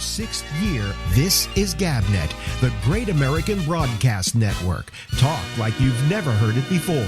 6th year, this is GabNet, the Great American Broadcast Network. Talk like you've never heard it before.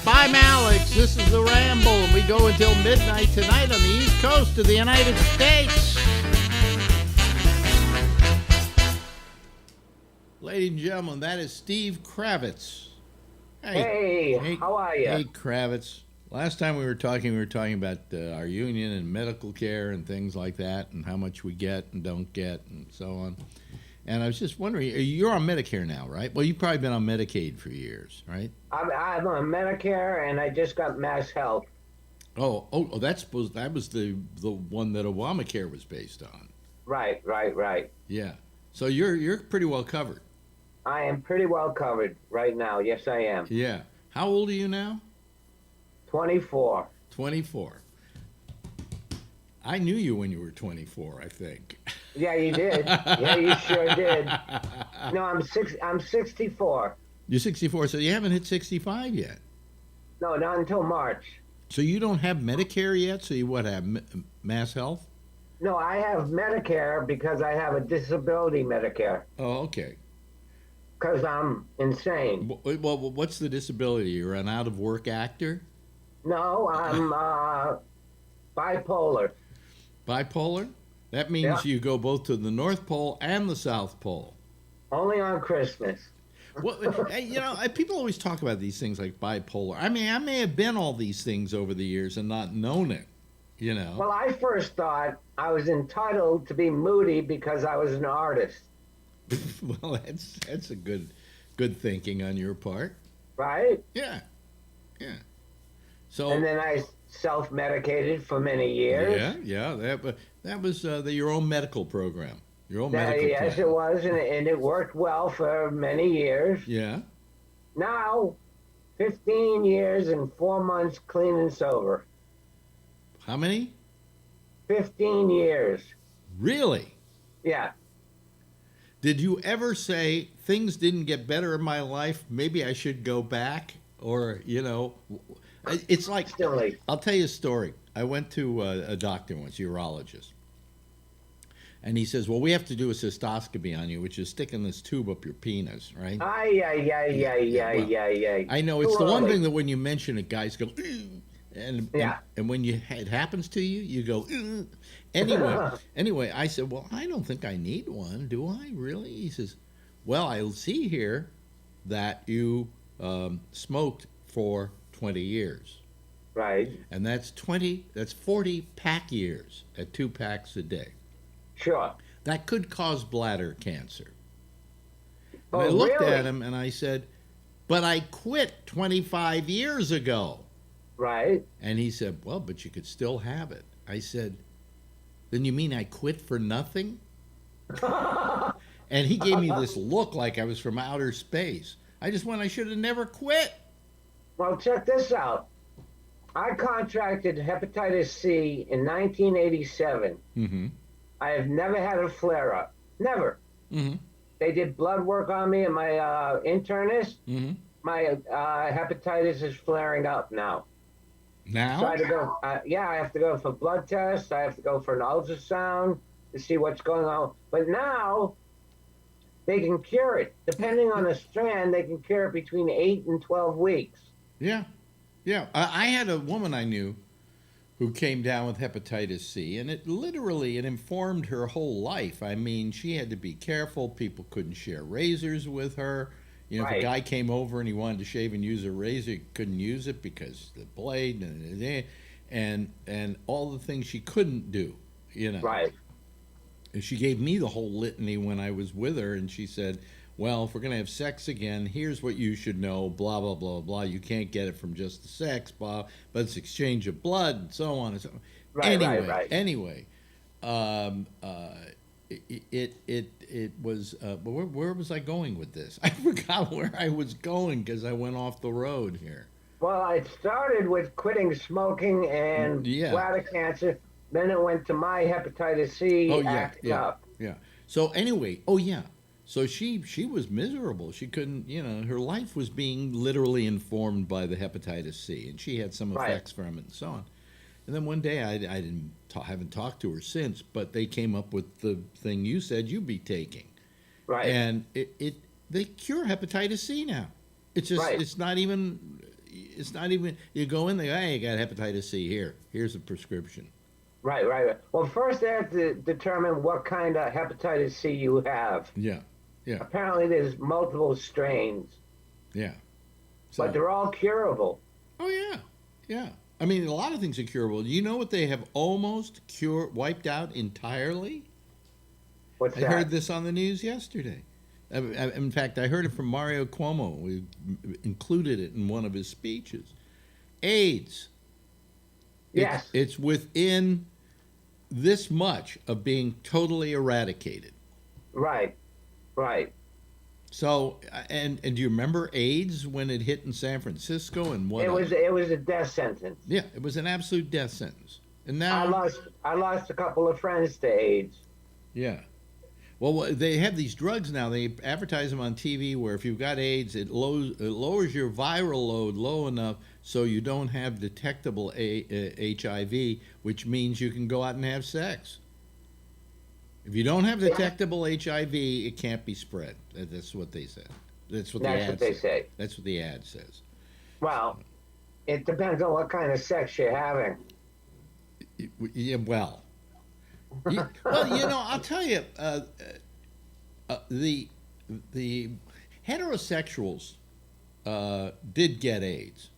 I'm Alex. This is the Ramble, and we go until midnight tonight on the East Coast of the United States. Ladies and gentlemen, that is Steve Kravitz. Hey, how are you? Hey, Kravitz. Last time we were talking about our union and medical care and things like that, and how much we get and don't get, and so on. And I was just wondering, you're on Medicare now, right? Well, you've probably been on Medicaid for years, right? I'm on Medicare, and I just got Mass Health. Oh, that was the one that Obamacare was based on. Right. Yeah. So you're pretty well covered. I am pretty well covered right now. Yes, I am. Yeah. How old are you now? 24. 24. I knew you when you were 24, I think. Yeah, you did. Yeah, you sure did. No, I'm 64. You're 64, so you haven't hit 65 yet. No, not until March. So you don't have Medicare yet? So you have Mass Health? No, I have Medicare because I have a disability Medicare. Oh, okay. Because I'm insane. Well, what's the disability? You're an out-of-work actor? No, I'm bipolar. Bipolar? That means you go both to the North Pole and the South Pole. Only on Christmas. Well, people always talk about these things like bipolar. I mean, I may have been all these things over the years and not known it, you know. Well, I first thought I was entitled to be moody because I was an artist. Well, that's a good thinking on your part. Right? Yeah. So. And then I self-medicated for many years. Yeah. That was your own medical program. Your own medical program. Yes, it was, and it worked well for many years. Yeah. Now, 15 years and 4 months clean and sober. How many? 15 years. Really? Yeah. Did you ever say, things didn't get better in my life, maybe I should go back? Or, it's like, Silly. I'll tell you a story. I went to a doctor once, a urologist. And he says, well, we have to do a cystoscopy on you, which is sticking this tube up your penis, right? Yeah. I know. It's the one thing that when you mention it, guys go, and when it happens to you, you go, Anyway, I said, well, I don't think I need one. Do I really? He says, well, I see here that you smoked for 20 years. Right. And that's 40 pack years at 2 packs a day. Sure. That could cause bladder cancer. Oh, And I looked really? at him and I said, but I quit 25 years ago. Right. And he said, well, but you could still have it. I said, then you mean I quit for nothing? And he gave me this look like I was from outer space. I should have never quit. Well, check this out. I contracted hepatitis C in 1987. Mm-hmm. I have never had a flare-up. Never. Mm-hmm. They did blood work on me and my internist. Mm-hmm. My hepatitis is flaring up now. Now? So I had to go. I have to go for blood tests. I have to go for an ultrasound to see what's going on. But now they can cure it. Depending on the strand, they can cure it between 8 and 12 weeks. Yeah. I had a woman I knew who came down with hepatitis C, and it informed her whole life. I mean, she had to be careful. People couldn't share razors with her. If a guy came over and he wanted to shave and use a razor, he couldn't use it because the blade and all the things she couldn't do, Right. And she gave me the whole litany when I was with her, and she said, well, if we're going to have sex again, here's what you should know, blah, blah, blah, blah. You can't get it from just the sex, blah, but it's exchange of blood, and so on and so on. Right. Anyway, it was, where was I going with this? I forgot where I was going because I went off the road here. Well, it started with quitting smoking and Yeah. bladder cancer. Then it went to my hepatitis Oh C yeah, acting yeah, up. yeah. So anyway, oh yeah. So she was miserable. She couldn't, her life was being literally informed by the hepatitis C, and she had some Right, effects from it and so on. And then one day I didn't haven't talked to her since, but they came up with the thing you said you'd be taking, right, and it they cure hepatitis C now. It's just right, it's not even you go in there, hey, you got hepatitis C here. Here's a prescription. right. Well, first they have to determine what kind of hepatitis C you have. Yeah, yeah, Apparently, there's multiple strains, yeah. but So they're all curable. oh yeah, yeah. I mean, a lot of things are curable. You know what they have almost wiped out entirely? What's I that? heard this on the news yesterday. In fact, I heard it from Mario Cuomo. We included it in one of his speeches. AIDS. Yes, It's within this much of being totally eradicated. right, right. So, and do you remember AIDS when it hit in San Francisco and what? It was a death sentence. Yeah, it was an absolute death sentence. And I now, lost a couple of friends to AIDS. yeah. Well, they have these drugs now. They advertise them on TV where if you've got AIDS, it lowers your viral load low enough so you don't have detectable HIV, which means you can go out and have sex. If you don't have detectable HIV, it can't be spread. That's what they said. That's what the That's ad what they says. say. That's what the ad says. Well, it depends on what kind of sex you're having. Yeah, well, I'll tell you, the heterosexuals did get AIDS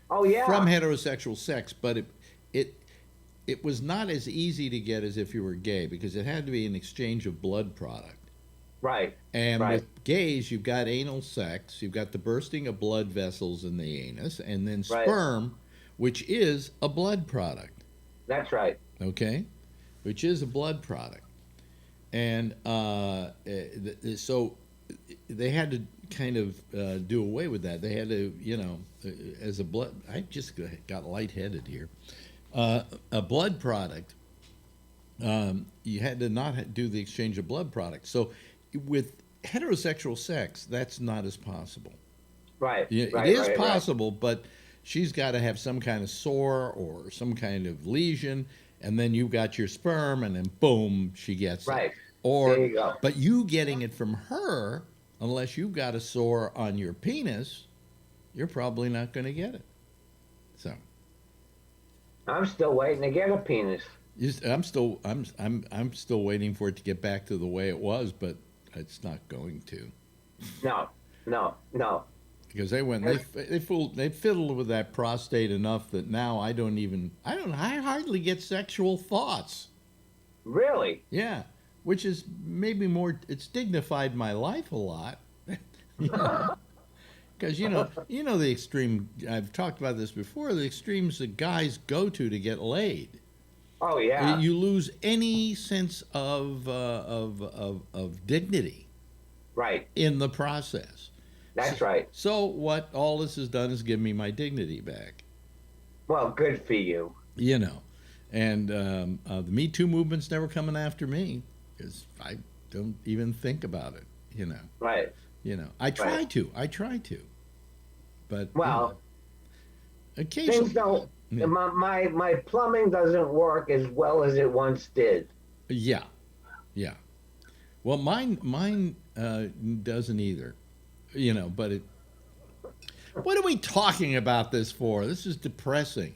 Oh yeah, from heterosexual sex, but it was not as easy to get as if you were gay because it had to be an exchange of blood product. right, And right, with gays, you've got anal sex, you've got the bursting of blood vessels in the anus, and then right. sperm, which is a blood product. That's right. Okay, which is a blood product, and so they had to kind of do away with that. They had to, as a blood. I just got lightheaded here. A blood product. You had to not do the exchange of blood products. So with heterosexual sex, that's not as possible. Right, Yeah, right, it is right, possible, but she's got to have some kind of sore or some kind of lesion, and then you've got your sperm, and then boom, she gets right. it. Or, There you go. but you getting it from her, unless you've got a sore on your penis, you're probably not going to get it. So, I'm still waiting to get a penis. I'm still waiting for it to get back to the way it was, but it's not going to. No. Because they fiddled with that prostate enough that now I hardly get sexual thoughts. Really? Yeah, which is maybe more. It's dignified my life a lot. Because the extreme. I've talked about this before. The extremes that guys go to get laid. Oh yeah. You lose any sense of dignity Right. in the process. That's right. So what all this has done is give me my dignity back. Well, good for you. And the Me Too movement's never coming after me because I don't even think about it. Right. I try to, but Well, occasionally. things don't. Yeah. My plumbing doesn't work as well as it once did. Yeah. Well, mine doesn't either. But it. What are we talking about this for? This is depressing.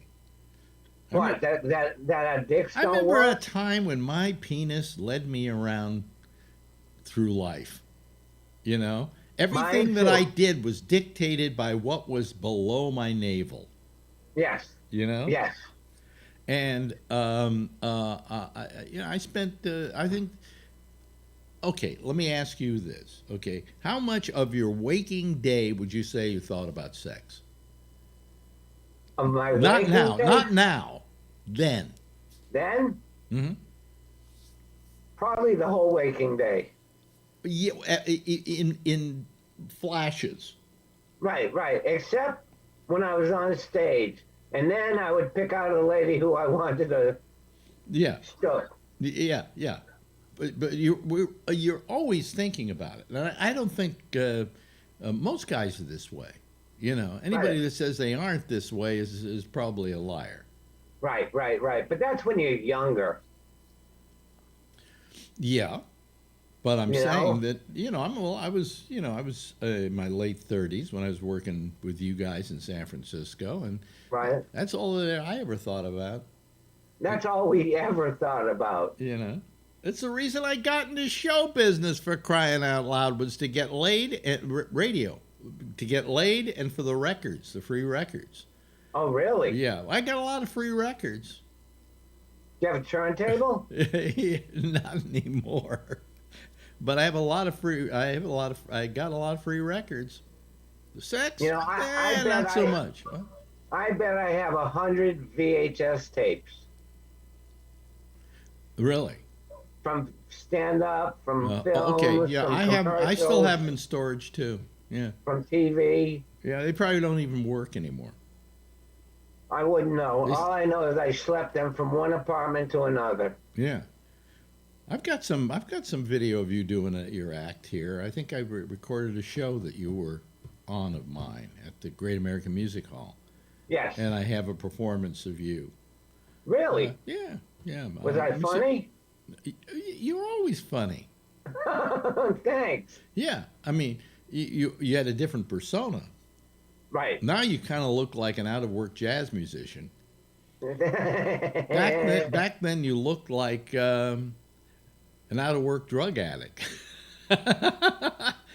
What? That our dicks I don't remember work? a time when my penis led me around through life. Everything Mine that too. I did was dictated by what was below my navel. Yes. Yes. And I spent. I think. Okay, let me ask you this. Okay, how much of your waking day would you say you thought about sex? Of my Not waking now. day? Not now. Then. Then Mm-hmm. probably the whole waking day. Yeah, in flashes. Right. Except when I was on stage, and then I would pick out a lady who I wanted to Yeah, show. yeah. But you're always thinking about it. And I don't think most guys are this way. You know, anybody Right. that says they aren't this way is probably a liar. Right. But that's when you're younger. Yeah, but I'm You saying know? that I was in my late 30s when I was working with you guys in San Francisco, and Right. that's all that I ever thought about. That's all we ever thought about. You know, it's the reason I got into show business, for crying out loud, was to get laid at radio, to get laid, and for the records, the free records. Oh, really? Yeah, I got a lot of free records. Do you have a turntable? Not anymore. But I have a lot of free. I got a lot of free records. The sex, You know, I bet not so much. Huh? I bet I have 100 VHS tapes Really? from stand-up, from films, Okay. Yeah, from I still have commercials, them in storage too. Yeah. from TV. Yeah, they probably don't even work anymore. I wouldn't know. They- All I know is I slept them from one apartment to another. Yeah. I've got some video of you doing your act here. I think I recorded a show that you were on of mine at the Great American Music Hall, Yes. and I have a performance of you. Really? Yeah. Yeah. Was I funny? You're always funny. Thanks. Yeah. I mean, you had a different persona. Right. Now you kind of look like an out-of-work jazz musician. Back then you looked like an out-of-work drug addict.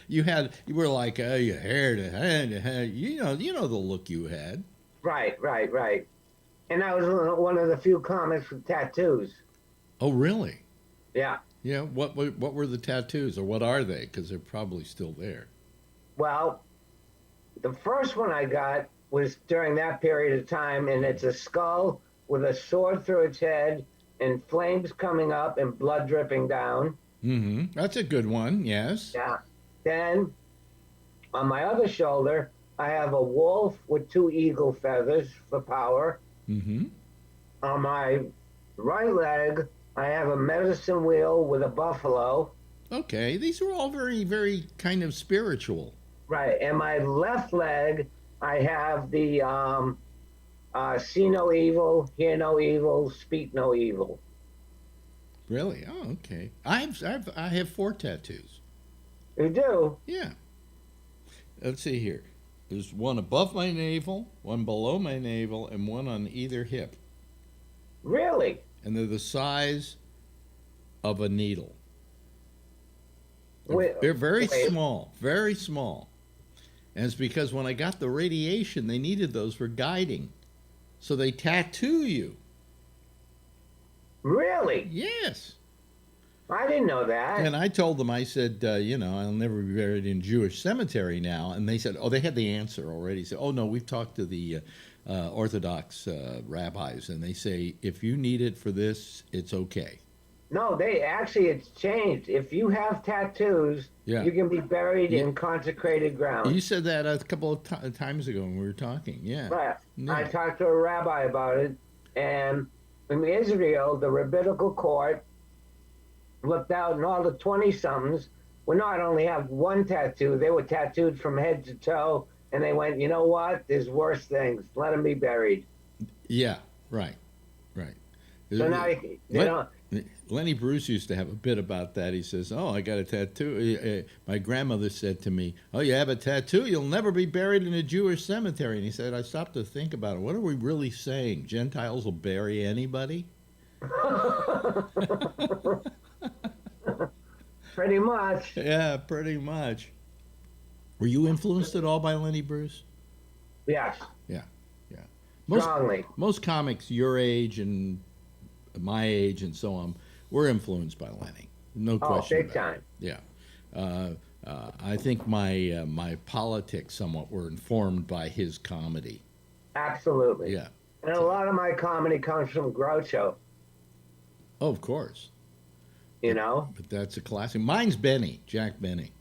you were like your hair to hand, you know the look you had. Right. And I was one of the few comics with tattoos. Oh, really? Yeah. Yeah. What were the tattoos, or what are they? Because they're probably still there. Well, the first one I got was during that period of time, and it's a skull with a sword through its head and flames coming up and blood dripping down. Mm-hmm. That's a good one. Yes. Yeah. Then on my other shoulder, I have a wolf with 2 eagle feathers for power. Mm-hmm. On my right leg, I have a medicine wheel with a buffalo. Okay. These are all very, very kind of spiritual. Right. And my left leg, I have the see no evil, hear no evil, speak no evil. Really? Oh, okay. I have 4 tattoos. You do? Yeah. Let's see here. There's one above my navel, one below my navel, and one on either hip. Really? And they're the size of a needle. Wait, They're very wait. small, very small. And it's because when I got the radiation, they needed those for guiding. So they tattoo you. Really? Yes. I didn't know that. And I told them, I said, I'll never be buried in a Jewish cemetery now. And they said, oh, they had the answer already. Said, oh, no, we've talked to the Orthodox rabbis. And they say, if you need it for this, it's okay. No, it's changed. If you have tattoos, Yeah. you can be buried Yeah. in consecrated ground. You said that a couple of times ago when we were talking. Yeah. Right. Yeah. I talked to a rabbi about it, and in Israel, the rabbinical court looked out, and all the 20-somethings would not only have one tattoo, they were tattooed from head to toe, and they went, you know what? There's worse things. Let them be buried. Yeah. Right. So now Lenny Bruce used to have a bit about that. He says, oh, I got a tattoo. My grandmother said to me, oh, you have a tattoo? You'll never be buried in a Jewish cemetery. And he said, I stopped to think about it. What are we really saying? Gentiles will bury anybody? pretty much. Yeah, pretty much. Were you influenced at all by Lenny Bruce? Yes, Yeah. strongly. Most comics your age and my age and so on were influenced by Lenny. No Oh, question big about time. it. Yeah. I think my politics somewhat were informed by his comedy. Absolutely. Yeah. And a lot of my comedy comes from Groucho, Oh, of course. you know? But that's a classic. Mine's Benny, Jack Benny.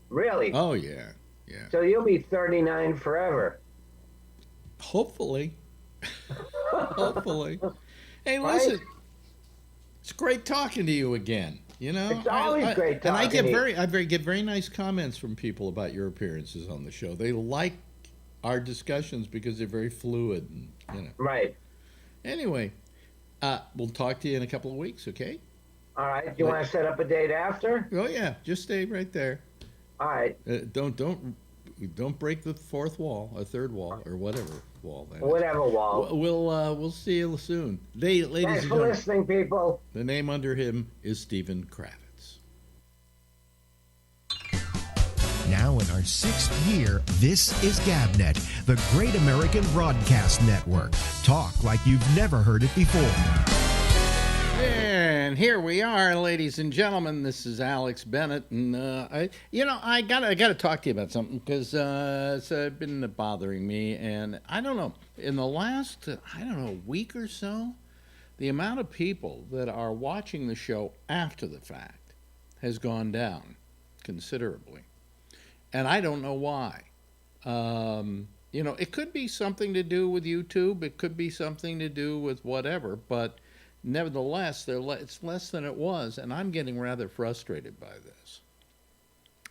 Really? Oh, yeah. Yeah. So you'll be 39 forever. Hopefully. Hopefully. Hey, Right? listen, it's great talking to you again. It's always great And talking to you. get very nice comments from people about your appearances on the show. They like our discussions because they're very fluid, and Right. Anyway, we'll talk to you in a couple of weeks, okay? All right. You want to set up a date after? Oh yeah, just stay right there. All right. Don't break the fourth wall, or third wall, or whatever wall that is. Whatever, Walt. We'll see you soon. Ladies Thanks and for gentlemen, listening, people. the name under him is Stephen Kravitz. Now in our 6th year, this is GabNet, the Great American Broadcast Network. Talk like you've never heard it before. And here we are, ladies and gentlemen. This is Alex Bennett, and I gotta talk to you about something because it's been bothering me, and I don't know. In the last week or so, the amount of people that are watching the show after the fact has gone down considerably, and I don't know why. It could be something to do with YouTube. It could be something to do with whatever, but nevertheless, it's less than it was, and I'm getting rather frustrated by this.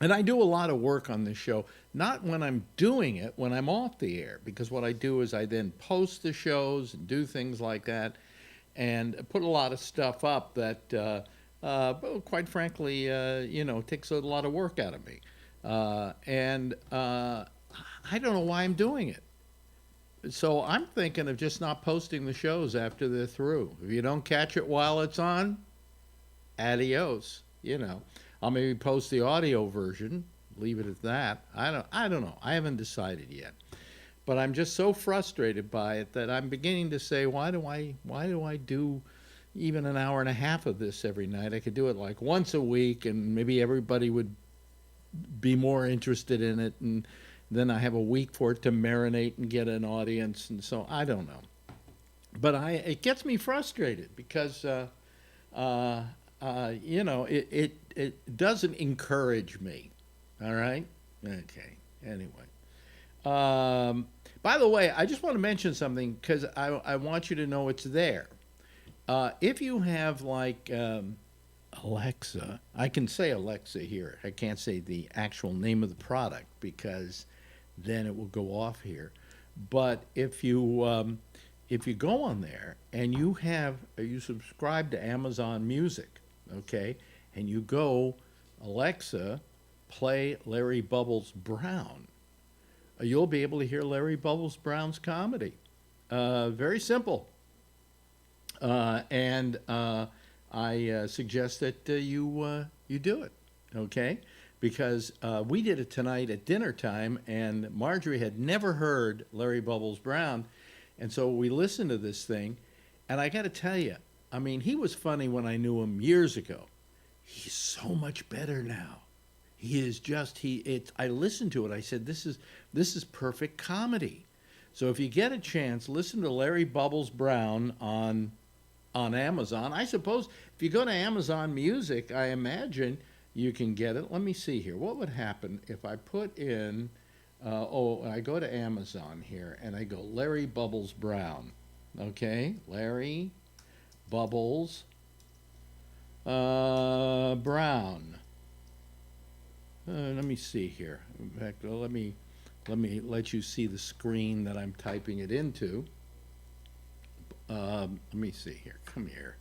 And I do a lot of work on this show, not when I'm doing it, when I'm off the air, because what I do is I then post the shows and do things like that, and put a lot of stuff up that, quite frankly, takes a lot of work out of me. And I don't know why I'm doing it. So I'm thinking of just not posting the shows after they're through. If you don't catch it while it's on, adios. I'll maybe post the audio version, leave it at that. I don't know. I haven't decided yet. But I'm just so frustrated by it that I'm beginning to say, why do I do even an hour and a half of this every night? I could do it like once a week, and maybe everybody would be more interested in it, and then I have a week for it to marinate and get an audience, and so I don't know. But it gets me frustrated because it doesn't encourage me. All right? Okay. Anyway. By the way, I just want to mention something because I want you to know it's there. If you have like Alexa, I can say Alexa here. I can't say the actual name of the product because then it will go off here. But if you go on there and you subscribe to Amazon Music, okay, and you go, Alexa, play Larry Bubbles Brown, you'll be able to hear Larry Bubbles Brown's comedy. Very simple. And I suggest that you do it, okay? Because we did it tonight at dinner time, and Marjorie had never heard Larry Bubbles Brown, and so we listened to this thing, and I got to tell you, I mean, he was funny when I knew him years ago. He's so much better now. He is just I listened to it. I said, this is perfect comedy. So if you get a chance, listen to Larry Bubbles Brown on Amazon. I suppose if you go to Amazon Music, I imagine you can get it. Let me see here. What would happen if I put in, I go to Amazon here, and I go Larry Bubbles Brown. Okay, Larry Bubbles Brown. Let me see here. In fact, let me let you see the screen that I'm typing it into. Let me see here. Come here.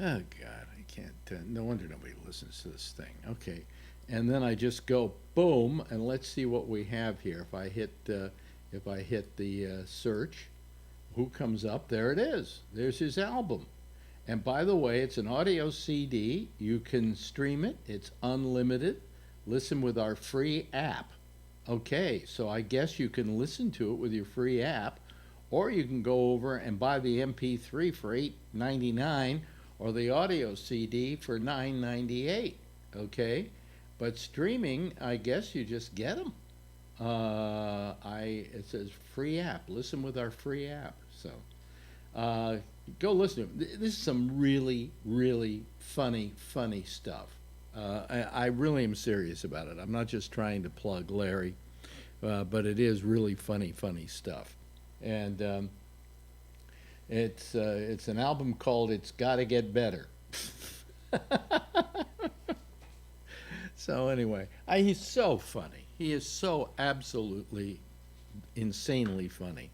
Oh God, I can't. No wonder nobody listens to this thing. Okay, and then I just go boom, and let's see what we have here. If I hit the search, who comes up? There it is. There's his album. And by the way, it's an audio CD. You can stream it. It's unlimited. Listen with our free app. Okay, so I guess you can listen to it with your free app, or you can go over and buy the MP3 for $8.99 or the audio CD for $9.98. Okay, but streaming, I guess you just get them. It says free app. Listen with our free app. So go listen to it. This is some really, really funny stuff. I really am serious about it. I'm not just trying to plug Larry, but it is really funny stuff. and it's an album called "It's Gotta Get Better." So anyway, he's so funny. He is so absolutely insanely funny.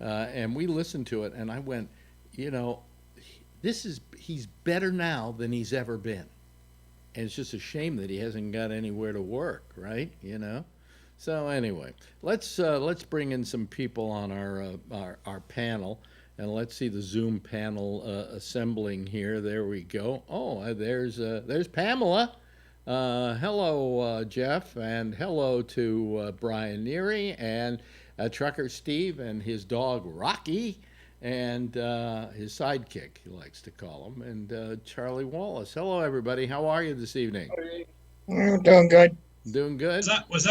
And we listened to it, and I went, you know, he's better now than he's ever been. And it's just a shame that he hasn't got anywhere to work, right? You know. So anyway, let's bring in some people on our panel, and let's see the Zoom panel assembling here. There we go. Oh, there's Pamela. Hello, Jeff, and hello to Brian Neary and Trucker Steve and his dog Rocky and his sidekick, he likes to call him, and Charlie Wallace. Hello, everybody. How are you this evening? Doing good. Doing good. Was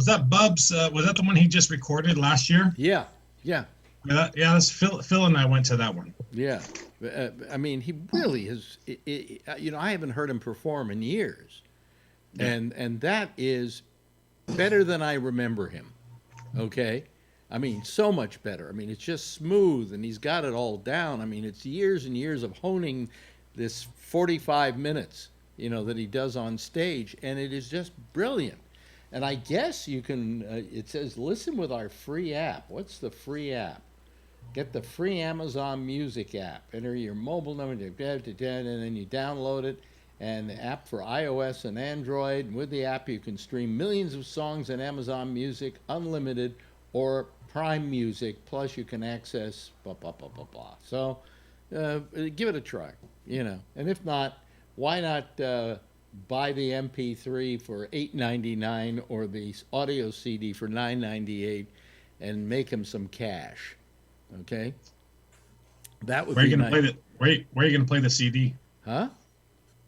that Bub's? Was that the one he just recorded last year? Yeah. Yeah, that's Phil and I went to that one. Yeah, I mean, he really is. You know, I haven't heard him perform in years. And that is better than I remember him. Okay? I mean, so much better. I mean, it's just smooth, and he's got it all down. I mean, it's years and years of honing this 45 minutes, you know, that he does on stage, and it is just brilliant. And I guess you can, it says, listen with our free app. What's the free app? Get the free Amazon Music app. Enter your mobile number, and then you download it. And the app for iOS and Android. With the app, you can stream millions of songs on Amazon Music, unlimited, or Prime Music. Plus, you can access blah, blah, blah, blah, blah. So give it a try, you know. And if not, why not buy the MP3 for $8.99 or the audio CD for $9.98 and make him some cash, okay? That would be nice. Where are you going to play the CD? Huh?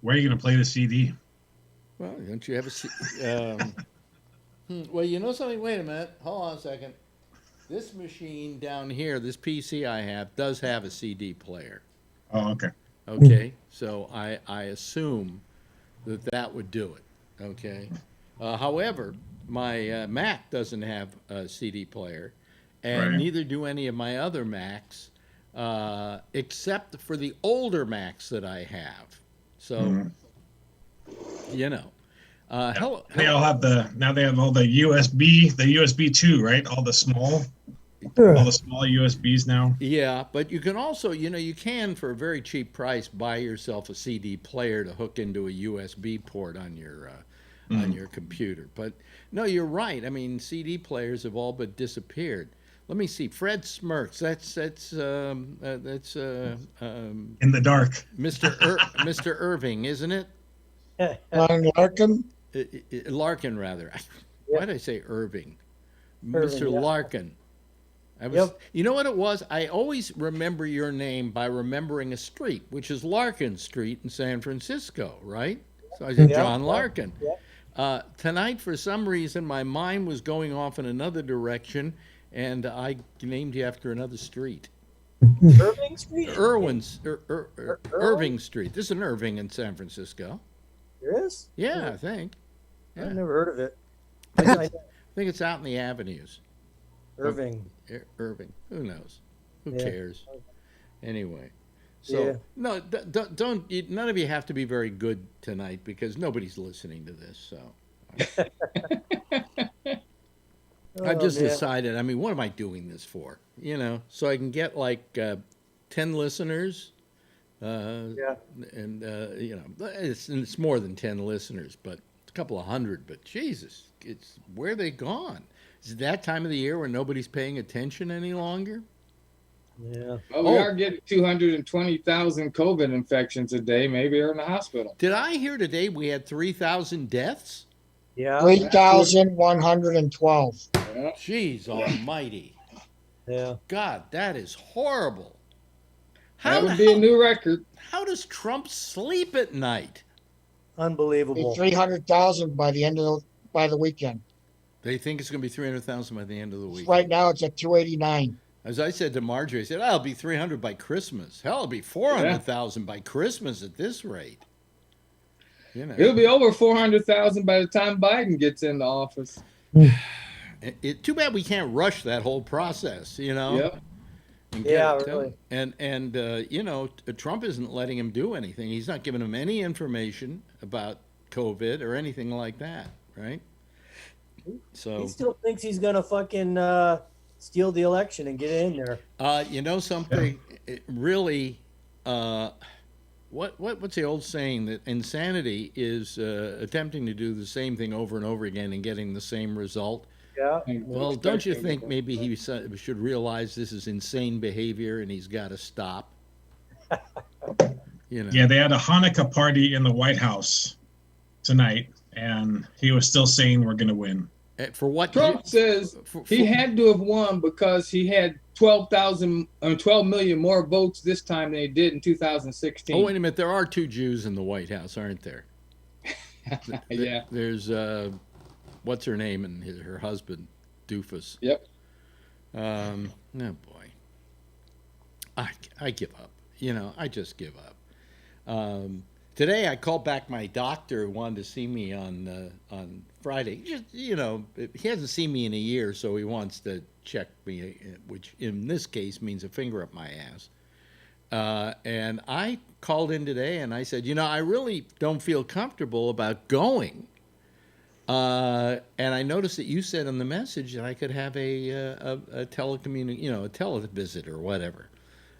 Where are you going to play the CD? Well, don't you have a CD? Well, you know something? Wait a minute. Hold on a second. This machine down here, this PC I have, does have a CD player. Oh, okay. Okay, so I assume that would do it. Okay. However, my Mac doesn't have a CD player, and Right. neither do any of my other Macs, except for the older Macs that I have. So, you know, hello. They all have they have all the USB 2, right? All the small USBs now. Yeah, but you can also, you know, you can for a very cheap price buy yourself a CD player to hook into a USB port on your computer. But no, you're right. I mean, CD players have all but disappeared. Let me see. Fred Smirks. That's In the dark. Mr. Irving, isn't it? Larkin? Larkin, rather. Why did I say Irving? Mr. Yeah. Larkin. You know what it was? I always remember your name by remembering a street, which is Larkin Street in San Francisco, right? So I said John Larkin. Yeah. Tonight, for some reason, my mind was going off in another direction, and I named you after another street. Irving Street? Irving Street. There's an Irving in San Francisco. There is? Yeah, I think. Yeah. I've never heard of it. I think it's out in the avenues. Irving. Irving. Who knows? Who Yeah. cares? Anyway. So, no, don't, none of you have to be very good tonight because nobody's listening to this. So I've just decided, I mean, what am I doing this for? You know, so I can get like 10 listeners. And, you know, it's more than 10 listeners, but a couple of hundred. But Jesus, where are they gone? Is it that time of the year where nobody's paying attention any longer? Yeah. Oh, we are getting 220,000 COVID infections a day. Maybe they're in the hospital. Did I hear today we had 3,000 deaths? Yeah. 3,112. Yeah. Jeez almighty. Yeah. God, that is horrible. That would be a new record. How does Trump sleep at night? Unbelievable. 300,000 by the weekend. They think it's going to be 300,000 by the end of the week. Right now it's at 289. As I said to Marjorie, I said, I'll be 300 by Christmas. Hell, it'll be 400,000 by Christmas at this rate. You know. It'll be over 400,000 by the time Biden gets into office. Too bad we can't rush that whole process, you know. Yep. And Yeah, it done. really. And you know, Trump isn't letting him do anything. He's not giving him any information about COVID or anything like that, right? So He still thinks he's gonna fucking steal the election and get in there. you know something, it really, what's the old saying that insanity is attempting to do the same thing over and over again and getting the same result? Yeah. Well, don't you think maybe he should realize this is insane behavior and he's got to stop? You know. Yeah, they had a Hanukkah party in the White House tonight, and he was still saying we're going to win. For what? Trump says he had to have won because he had 12 million more votes this time than he did in 2016. Oh, wait a minute. There are 2 Jews in the White House, aren't there? Yeah. There's what's her name and her husband, Doofus. Yep. Oh boy, I give up. You know, I just give up. Today I called back my doctor who wanted to see me on Friday. Just, you know, he hasn't seen me in a year, so he wants to check me, which in this case means a finger up my ass. And I called in today and I said, you know, I really don't feel comfortable about going. And I noticed that you said in the message that I could have a televisit or whatever.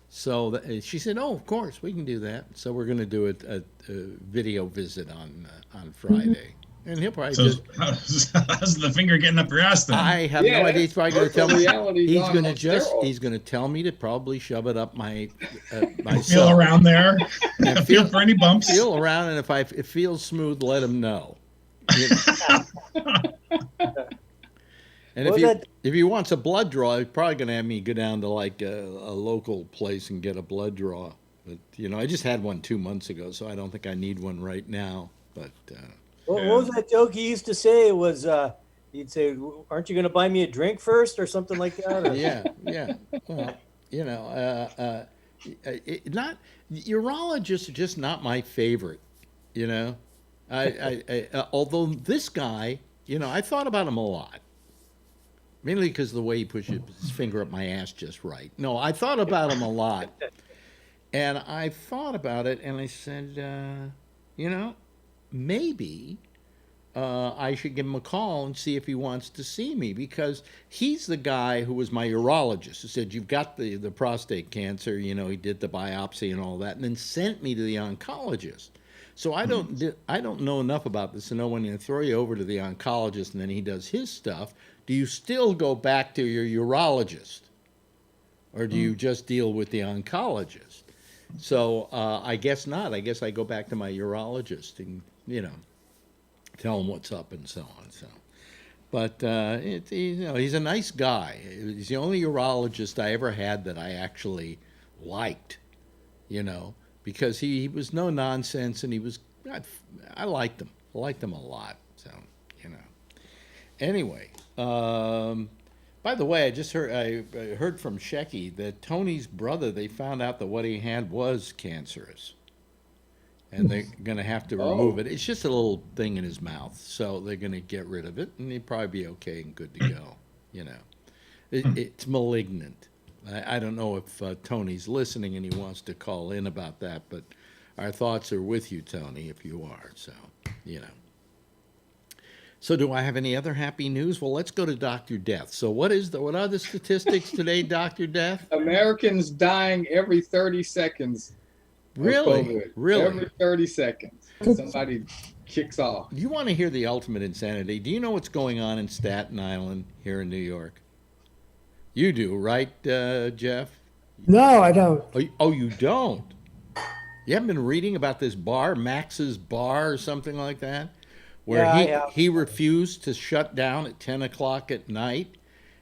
So she said, "Oh, of course, we can do that." So we're going to do a video visit on Friday, and he'll probably So how's the finger getting up your ass then? I have no idea. He's probably going to tell me. He's going to tell me to probably shove it up my myself. Feel around there. Feel for any bumps. Feel around, and if it feels smooth, let him know. You know? And if he wants a blood draw, he's probably going to have me go down to like a local place and get a blood draw. But, you know, I just had one 2 months ago, so I don't think I need one right now. But What was that joke he used to say? It was he'd say, "Aren't you going to buy me a drink first or something like that?" Or... yeah. Well, you know, not urologists are just not my favorite. You know, although this guy, you know, I thought about him a lot. Mainly because of the way he pushes his finger up my ass just right. No, I thought about him a lot. And I thought about it, and I said, you know, maybe I should give him a call and see if he wants to see me. Because he's the guy who was my urologist who said, you've got the prostate cancer. You know, he did the biopsy and all that, and then sent me to the oncologist. So I don't know enough about this to know when you throw you over to the oncologist and then he does his stuff, do you still go back to your urologist? Or do you just deal with the oncologist? So I guess not. I guess I go back to my urologist and, you know, tell him what's up and so on. So, but, you know, he's a nice guy. He's the only urologist I ever had that I actually liked, you know. Because he was no nonsense, and he was, I liked him. I liked him a lot. So, you know. Anyway, by the way, I heard from Shecky that Tony's brother, they found out that what he had was cancerous, and they're going to have to remove it. It's just a little thing in his mouth, so they're going to get rid of it, and he'd probably be okay and good to go. You know, it's malignant. I don't know if Tony's listening and he wants to call in about that, but our thoughts are with you, Tony, if you are. So, you know. So do I have any other happy news? Well, let's go to Dr. Death. So what are the statistics today, Dr. Death? Americans dying every 30 seconds. Really? Really? Every 30 seconds. Somebody kicks off. You want to hear the ultimate insanity? Do you know what's going on in Staten Island here in New York? You do, right, Jeff? No, I don't. Oh, you don't? You haven't been reading about this bar, Max's Bar or something like that? Where he refused to shut down at 10 o'clock at night.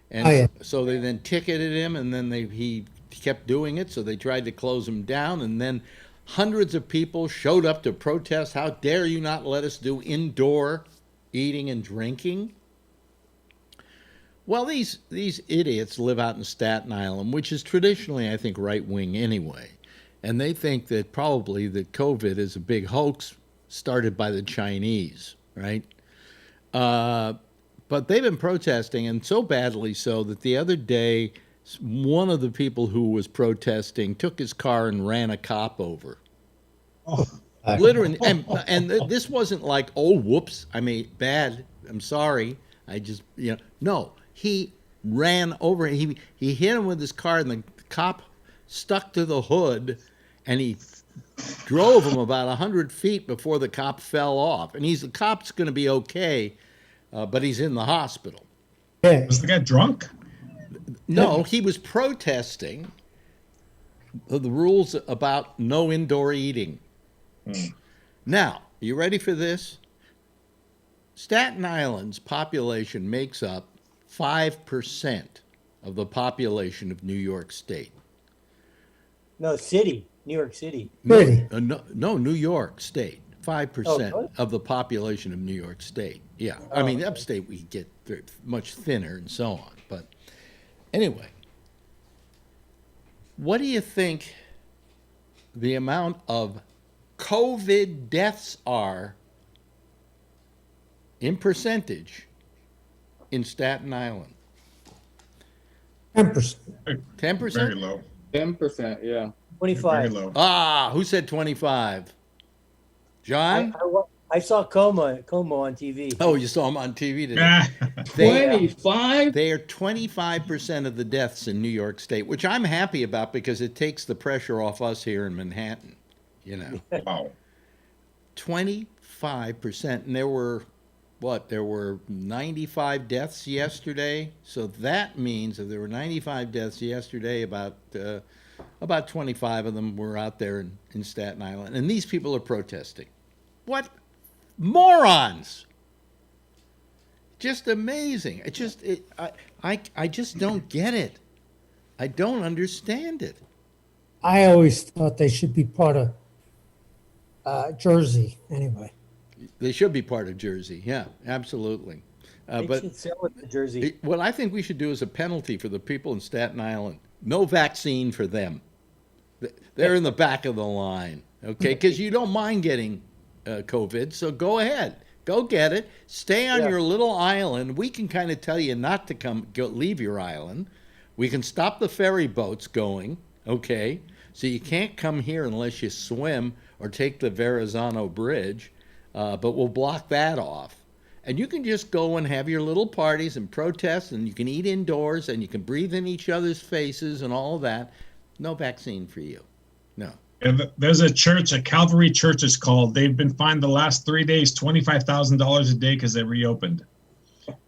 And so they then ticketed him, and then he kept doing it, so they tried to close him down. And then hundreds of people showed up to protest. How dare you not let us do indoor eating and drinking? Well, these idiots live out in Staten Island, which is traditionally, I think, right-wing anyway. And they think that probably that COVID is a big hoax started by the Chinese, right? But they've been protesting, and so badly so that the other day, one of the people who was protesting took his car and ran a cop over. Oh, Literally, and this wasn't like, oh, whoops, I mean, bad, I'm sorry, I just, no, he ran over, he hit him with his car, and the cop stuck to the hood, and he drove him about 100 feet before the cop fell off. And the cop's going to be okay, but he's in the hospital. was the guy drunk? No, he was protesting the rules about no indoor eating. Now, you ready for this? Staten Island's population makes up 5% of the population of New York State. No, city. New York City. No, New York State. 5% of the population of New York State. Yeah. I mean, upstate we get much thinner and so on. But anyway, what do you think the amount of COVID deaths are in percentage in Staten Island? 10%. 10%? Very low. 10%, yeah. 25. Very low. Ah, who said 25? John? I saw Como on TV. Oh, you saw him on TV today. 25? They are 25% of the deaths in New York State, which I'm happy about because it takes the pressure off us here in Manhattan. Wow. 25%. And there were 95 deaths yesterday. So that means if there were 95 deaths yesterday, about 25 of them were out there in Staten Island. And these people are protesting. What morons! Just amazing. I just don't get it. I don't understand it. I always thought they should be part of Jersey anyway. They should be part of Jersey. Yeah, absolutely. They But should sell it to Jersey. what I think we should do as a penalty for the people in Staten Island, no vaccine for them. They're in the back of the line, okay? Because you don't mind getting COVID, so go ahead. Go get it. Stay on your little island. We can kind of tell you not to leave your island. We can stop the ferry boats going, okay? So you can't come here unless you swim or take the Verrazano Bridge, but we'll block that off. And you can just go and have your little parties and protest, and you can eat indoors, and you can breathe in each other's faces and all of that. No vaccine for you. No. And there's a church, a Calvary church is called. They've been fined the last 3 days $25,000 a day because they reopened.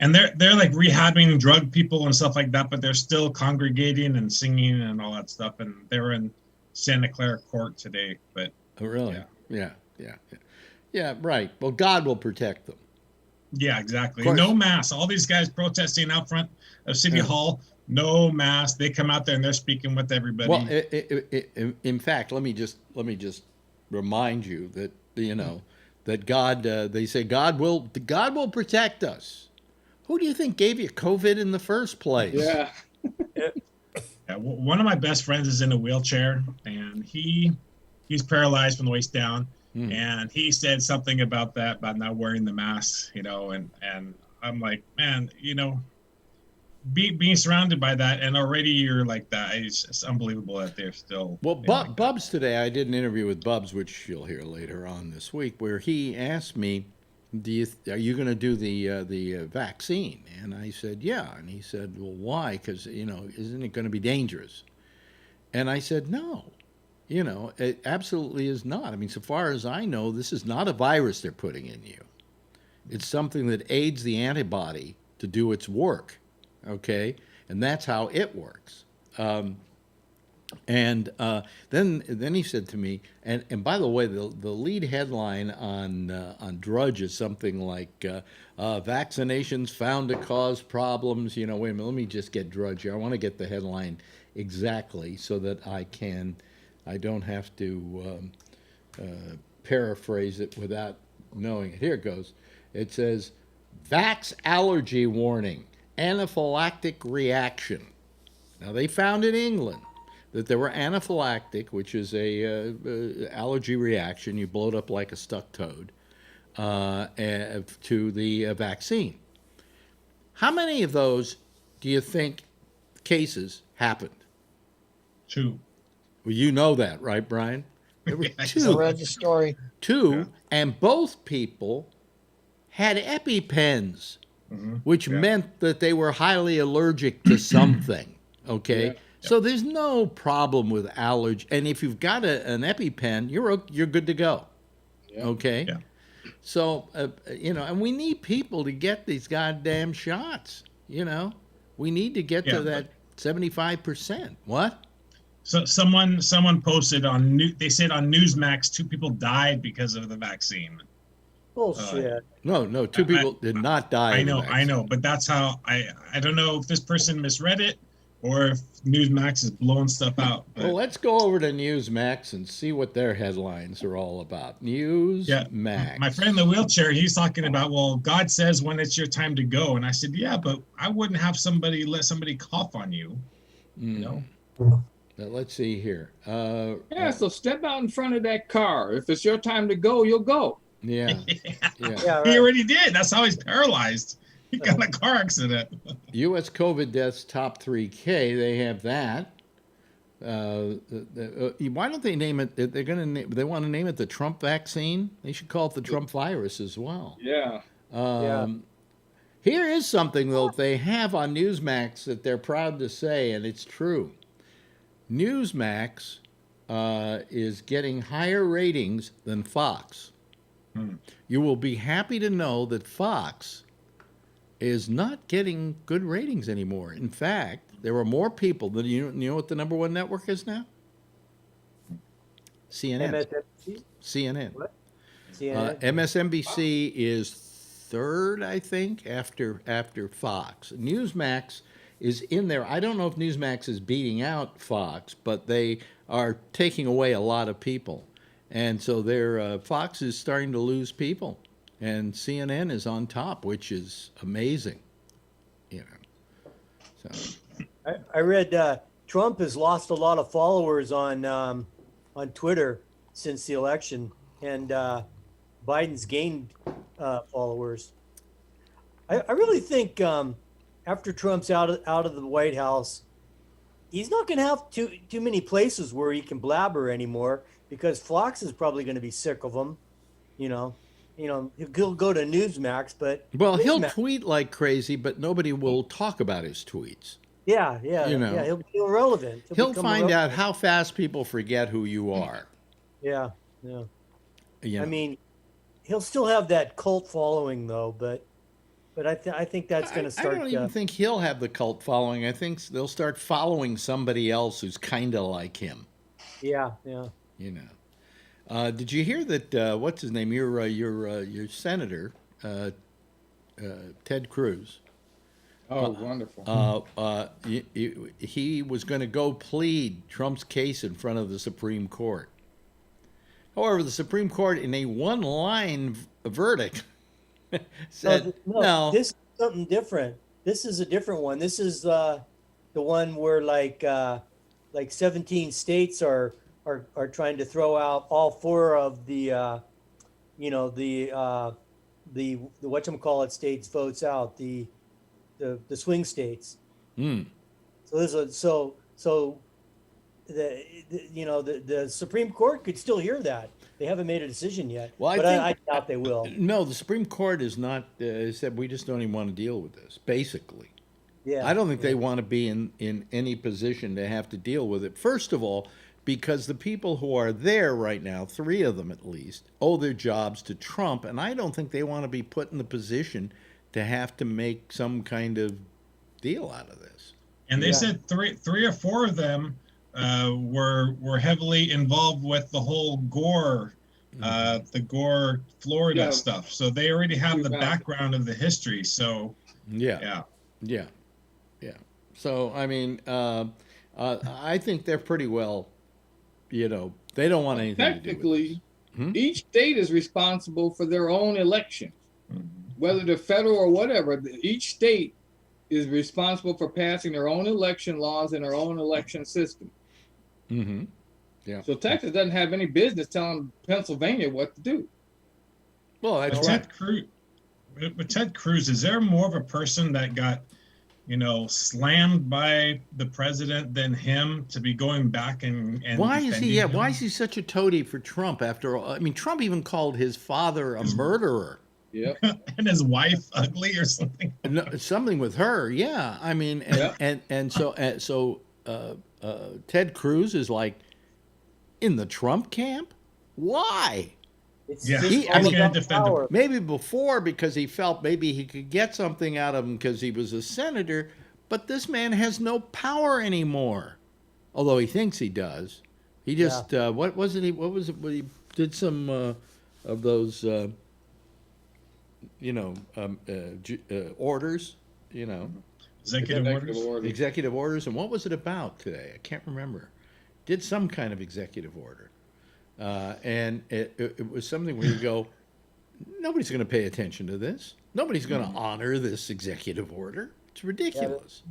And they're like rehabbing drug people and stuff like that, but they're still congregating and singing and all that stuff. And they were in Santa Clara court today. But Oh, really? Yeah, right. Well, God will protect them. yeah, exactly. Of course. No mask. All these guys protesting out front of City Hall, no mask. They come out there and they're speaking with everybody. Well, in fact, let me just remind you that that God. They say God will protect us. Who do you think gave you COVID in the first place? Yeah. Yeah, one of my best friends is in a wheelchair, and he's paralyzed from the waist down. And he said something about about not wearing the mask, and I'm like, man, being surrounded by that, and already you're like that. It's unbelievable that they're still. Well, Bubs today, I did an interview with Bubs, which you'll hear later on this week, where he asked me, are you going to do the vaccine? And I said, yeah. And he said, well, why? Because, isn't it going to be dangerous? And I said, no. It absolutely is not. I mean, so far as I know, this is not a virus they're putting in you. It's something that aids the antibody to do its work, okay? And that's how it works. And then he said to me, and by the way, the lead headline on Drudge is something like vaccinations found to cause problems. Wait a minute, let me just get Drudge here. I want to get the headline exactly so that I don't have to paraphrase it without knowing it. Here it goes. It says, Vax allergy warning, anaphylactic reaction. Now, they found in England that there were anaphylactic, which is a allergy reaction. You blow it up like a stuck toad, to the vaccine. How many of those do you think cases happened? 2. Well, you know that, right, Brian? There were I I two. read the story. Two, and both people had EpiPens, Mhm. which Yeah. meant that they were highly allergic to something. Okay, Yeah. so there's no problem with allergy, and if you've got an EpiPen, you're good to go. Yeah. Okay, Yeah. so and we need people to get these goddamn shots. We need to get Yeah, to that 75%. What? So someone posted on they said on Newsmax 2 people died because of the vaccine. Bullshit. No, two people did not die. I of the know, vaccine. but that's how I don't know if this person misread it or if Newsmax is blowing stuff out. But Well, let's go over to Newsmax and see what their headlines are all about. yeah, Newsmax. my friend in the wheelchair, he's talking about, well, God says when it's your time to go, and I said, yeah, but I wouldn't have let somebody cough on you, you know. Now, let's see here. Yeah, so step out in front of that car. If it's your time to go, you'll go. Yeah. Yeah, He right. already did. That's how he's paralyzed. He got in a car accident. U.S. COVID deaths top 3K. They have that. Why don't they name it? They're going to. They want to name it the Trump vaccine. They should call it the Trump virus as well. Yeah. Here is something though they have on Newsmax that they're proud to say, and it's true. Newsmax is getting higher ratings than Fox. You will be happy to know that Fox is not getting good ratings anymore. In fact, there are more people than you know what the #1 network is now? CNN. MSNBC? CNN. What? CNN? MSNBC is third, I think, after Fox. Newsmax is in there. I don't know if Newsmax is beating out Fox, but they are taking away a lot of people. And so Fox is starting to lose people. And CNN is on top, which is amazing. So I read Trump has lost a lot of followers on Twitter since the election, and Biden's gained followers. I really think after Trump's out of the White House, he's not going to have too many places where he can blabber anymore, because Fox is probably going to be sick of him. He'll go to Newsmax, but he'll Newsmax, tweet like crazy, but nobody will talk about his tweets. yeah, he'll be irrelevant. He'll become find out irrelevant. how fast people forget who you are. Yeah. You I know. mean, he'll still have that cult following though, but I think that's going to start. I don't even think he'll have the cult following. I think they'll start following somebody else who's kind of like him. Yeah. Did you hear that? What's his name? Your senator, Ted Cruz. Oh, wonderful. He was going to go plead Trump's case in front of the Supreme Court. However, the Supreme Court, in a one-line verdict, said no. This is something different. This is a different one. This is the one where like 17 states are trying to throw out all 4 of the whatchamacallit states votes out, the swing states. So the Supreme Court could still hear that. They haven't made a decision yet, but I doubt they will. No, the Supreme Court is not said we just don't even want to deal with this. Basically, Yeah, I don't think they want to be in any position to have to deal with it. First of all, because the people who are there right now, 3 of them at least, owe their jobs to Trump, and I don't think they want to be put in the position to have to make some kind of deal out of this. And they said 3 or 4 of them were heavily involved with the whole Gore, the Gore, Florida stuff. So they already have the background of the history. So yeah. So I mean, I think they're pretty well. They don't want anything to do with Technically, each state is responsible for their own election, whether they're federal or whatever. Each state is responsible for passing their own election laws and their own election system. Mm-hmm. Yeah. So Texas doesn't have any business telling Pennsylvania what to do. Well, that's Ted with Ted Cruz, is there more of a person that got, slammed by the president than him to be going back and Why is he? Yeah, defending why him? is he such a toady for Trump? After all, I mean, Trump even called his father a murderer. Yep. And his wife ugly or something? No, something with her, yeah. I mean, and so Ted Cruz is like in the Trump camp. Why? It's Yeah, just He- all I mean- about defend him. power. Maybe before because he felt maybe he could get something out of him because he was a senator, but this man has no power anymore. Although he thinks he does. He just what was it? He did some of those orders. Executive orders. Executive orders. And what was it about today? I can't remember. Did some kind of executive order. And it was something where you go, nobody's going to pay attention to this. Nobody's going to honor this executive order. It's ridiculous.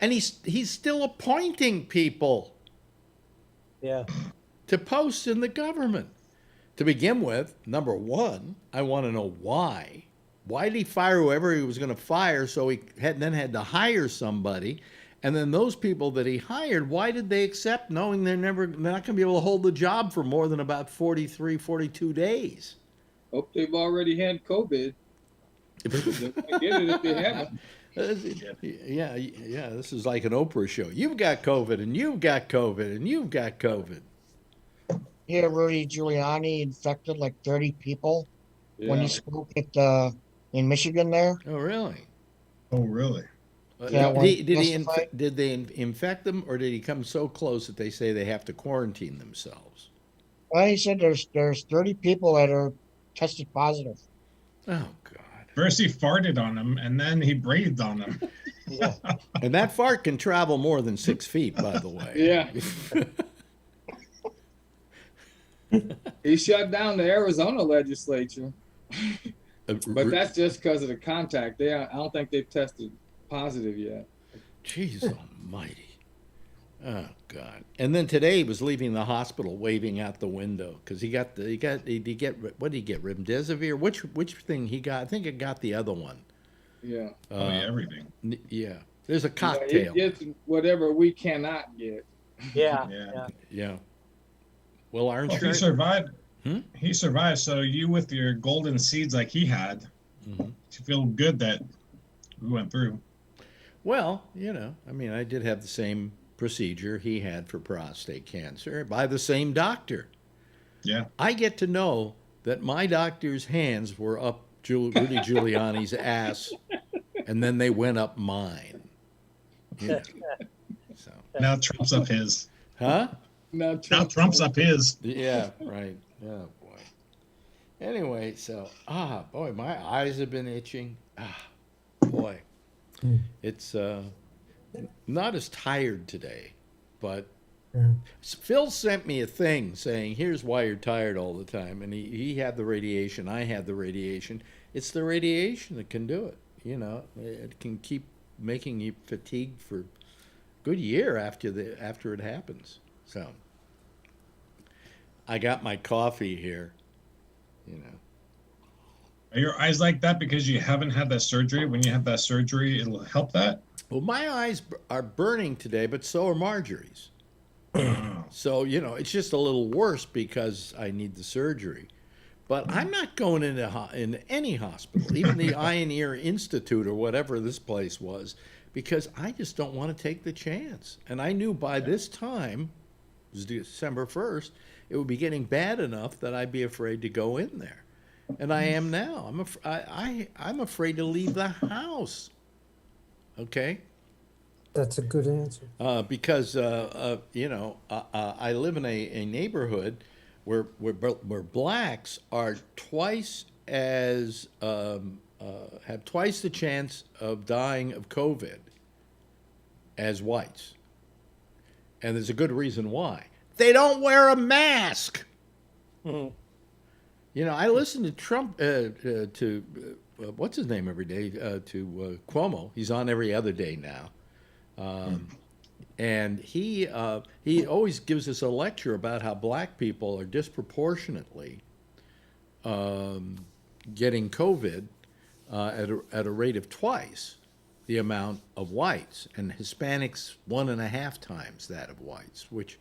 And he's still appointing people Yeah. to posts in the government. To begin with, number one, I want to know why. Why did he fire whoever he was going to fire so he then had to hire somebody? And then those people that he hired, why did they accept knowing they're not going to be able to hold the job for more than about 43, 42 days? Hope they've already had COVID. They're gonna get it if they haven't. Yeah, this is like an Oprah show. You've got COVID, and you've got COVID, and you've got COVID. Yeah, Rudy Giuliani infected like 30 people when Yeah. he spoke at in Michigan there. Oh, really? Oh, really? Yeah, when he Did they infect them, or did he come so close that they say they have to quarantine themselves? Well, he said there's 30 people that are tested positive. Oh, God. First he farted on him, and then he breathed on him. Yeah. And that fart can travel more than 6 feet, by the way. Yeah. He shut down the Arizona legislature, but that's just because of the contact. I don't think they've tested positive yet. Jeez almighty. Oh, God. And then today he was leaving the hospital waving out the window because what did he get? Remdesivir? Which thing he got? I think it got the other one. Yeah. Everything. Yeah. There's a Yeah, cocktail. he gets whatever we cannot get. Yeah. Yeah. Yeah. Well, our Well, he insurance. survived. Hmm? He survived. So you, with your golden seeds like he had, Mhm. you feel good that we went through. Well, I mean, I did have the same procedure he had for prostate cancer by the same doctor. Yeah. I get to know that my doctor's hands were up Rudy Giuliani's ass, and then they went up mine. So, Now Trump's up his. huh? Now Now Trump's up his. Yeah, right. Oh, boy. Anyway, so, boy, my eyes have been itching. Boy. It's not as tired today, but Phil sent me a thing saying, here's why you're tired all the time. And he had the radiation. I had the radiation. It's the radiation that can do it. It can keep making you fatigued for a good year after it happens. So I got my coffee here, Are your eyes like that because you haven't had that surgery? When you have that surgery, it'll help that? Well, my eyes are burning today, but so are Marjorie's. So, it's just a little worse because I need the surgery. But I'm not going into any hospital, even the Eye and Ear Institute or whatever this place was, because I just don't want to take the chance. And I knew by this time, it was December 1st, it would be getting bad enough that I'd be afraid to go in there. And I am now. I'm afraid to leave the house. Okay? That's a good answer. Because I live in a neighborhood where blacks are twice as have twice the chance of dying of COVID as whites, and there's a good reason why. They don't wear a mask. I listen to Trump to what's his name every day to Cuomo. He's on every other day now. And he always gives us a lecture about how black people are disproportionately getting COVID at a rate of twice the amount of whites, and Hispanics 1.5 times that of whites, which,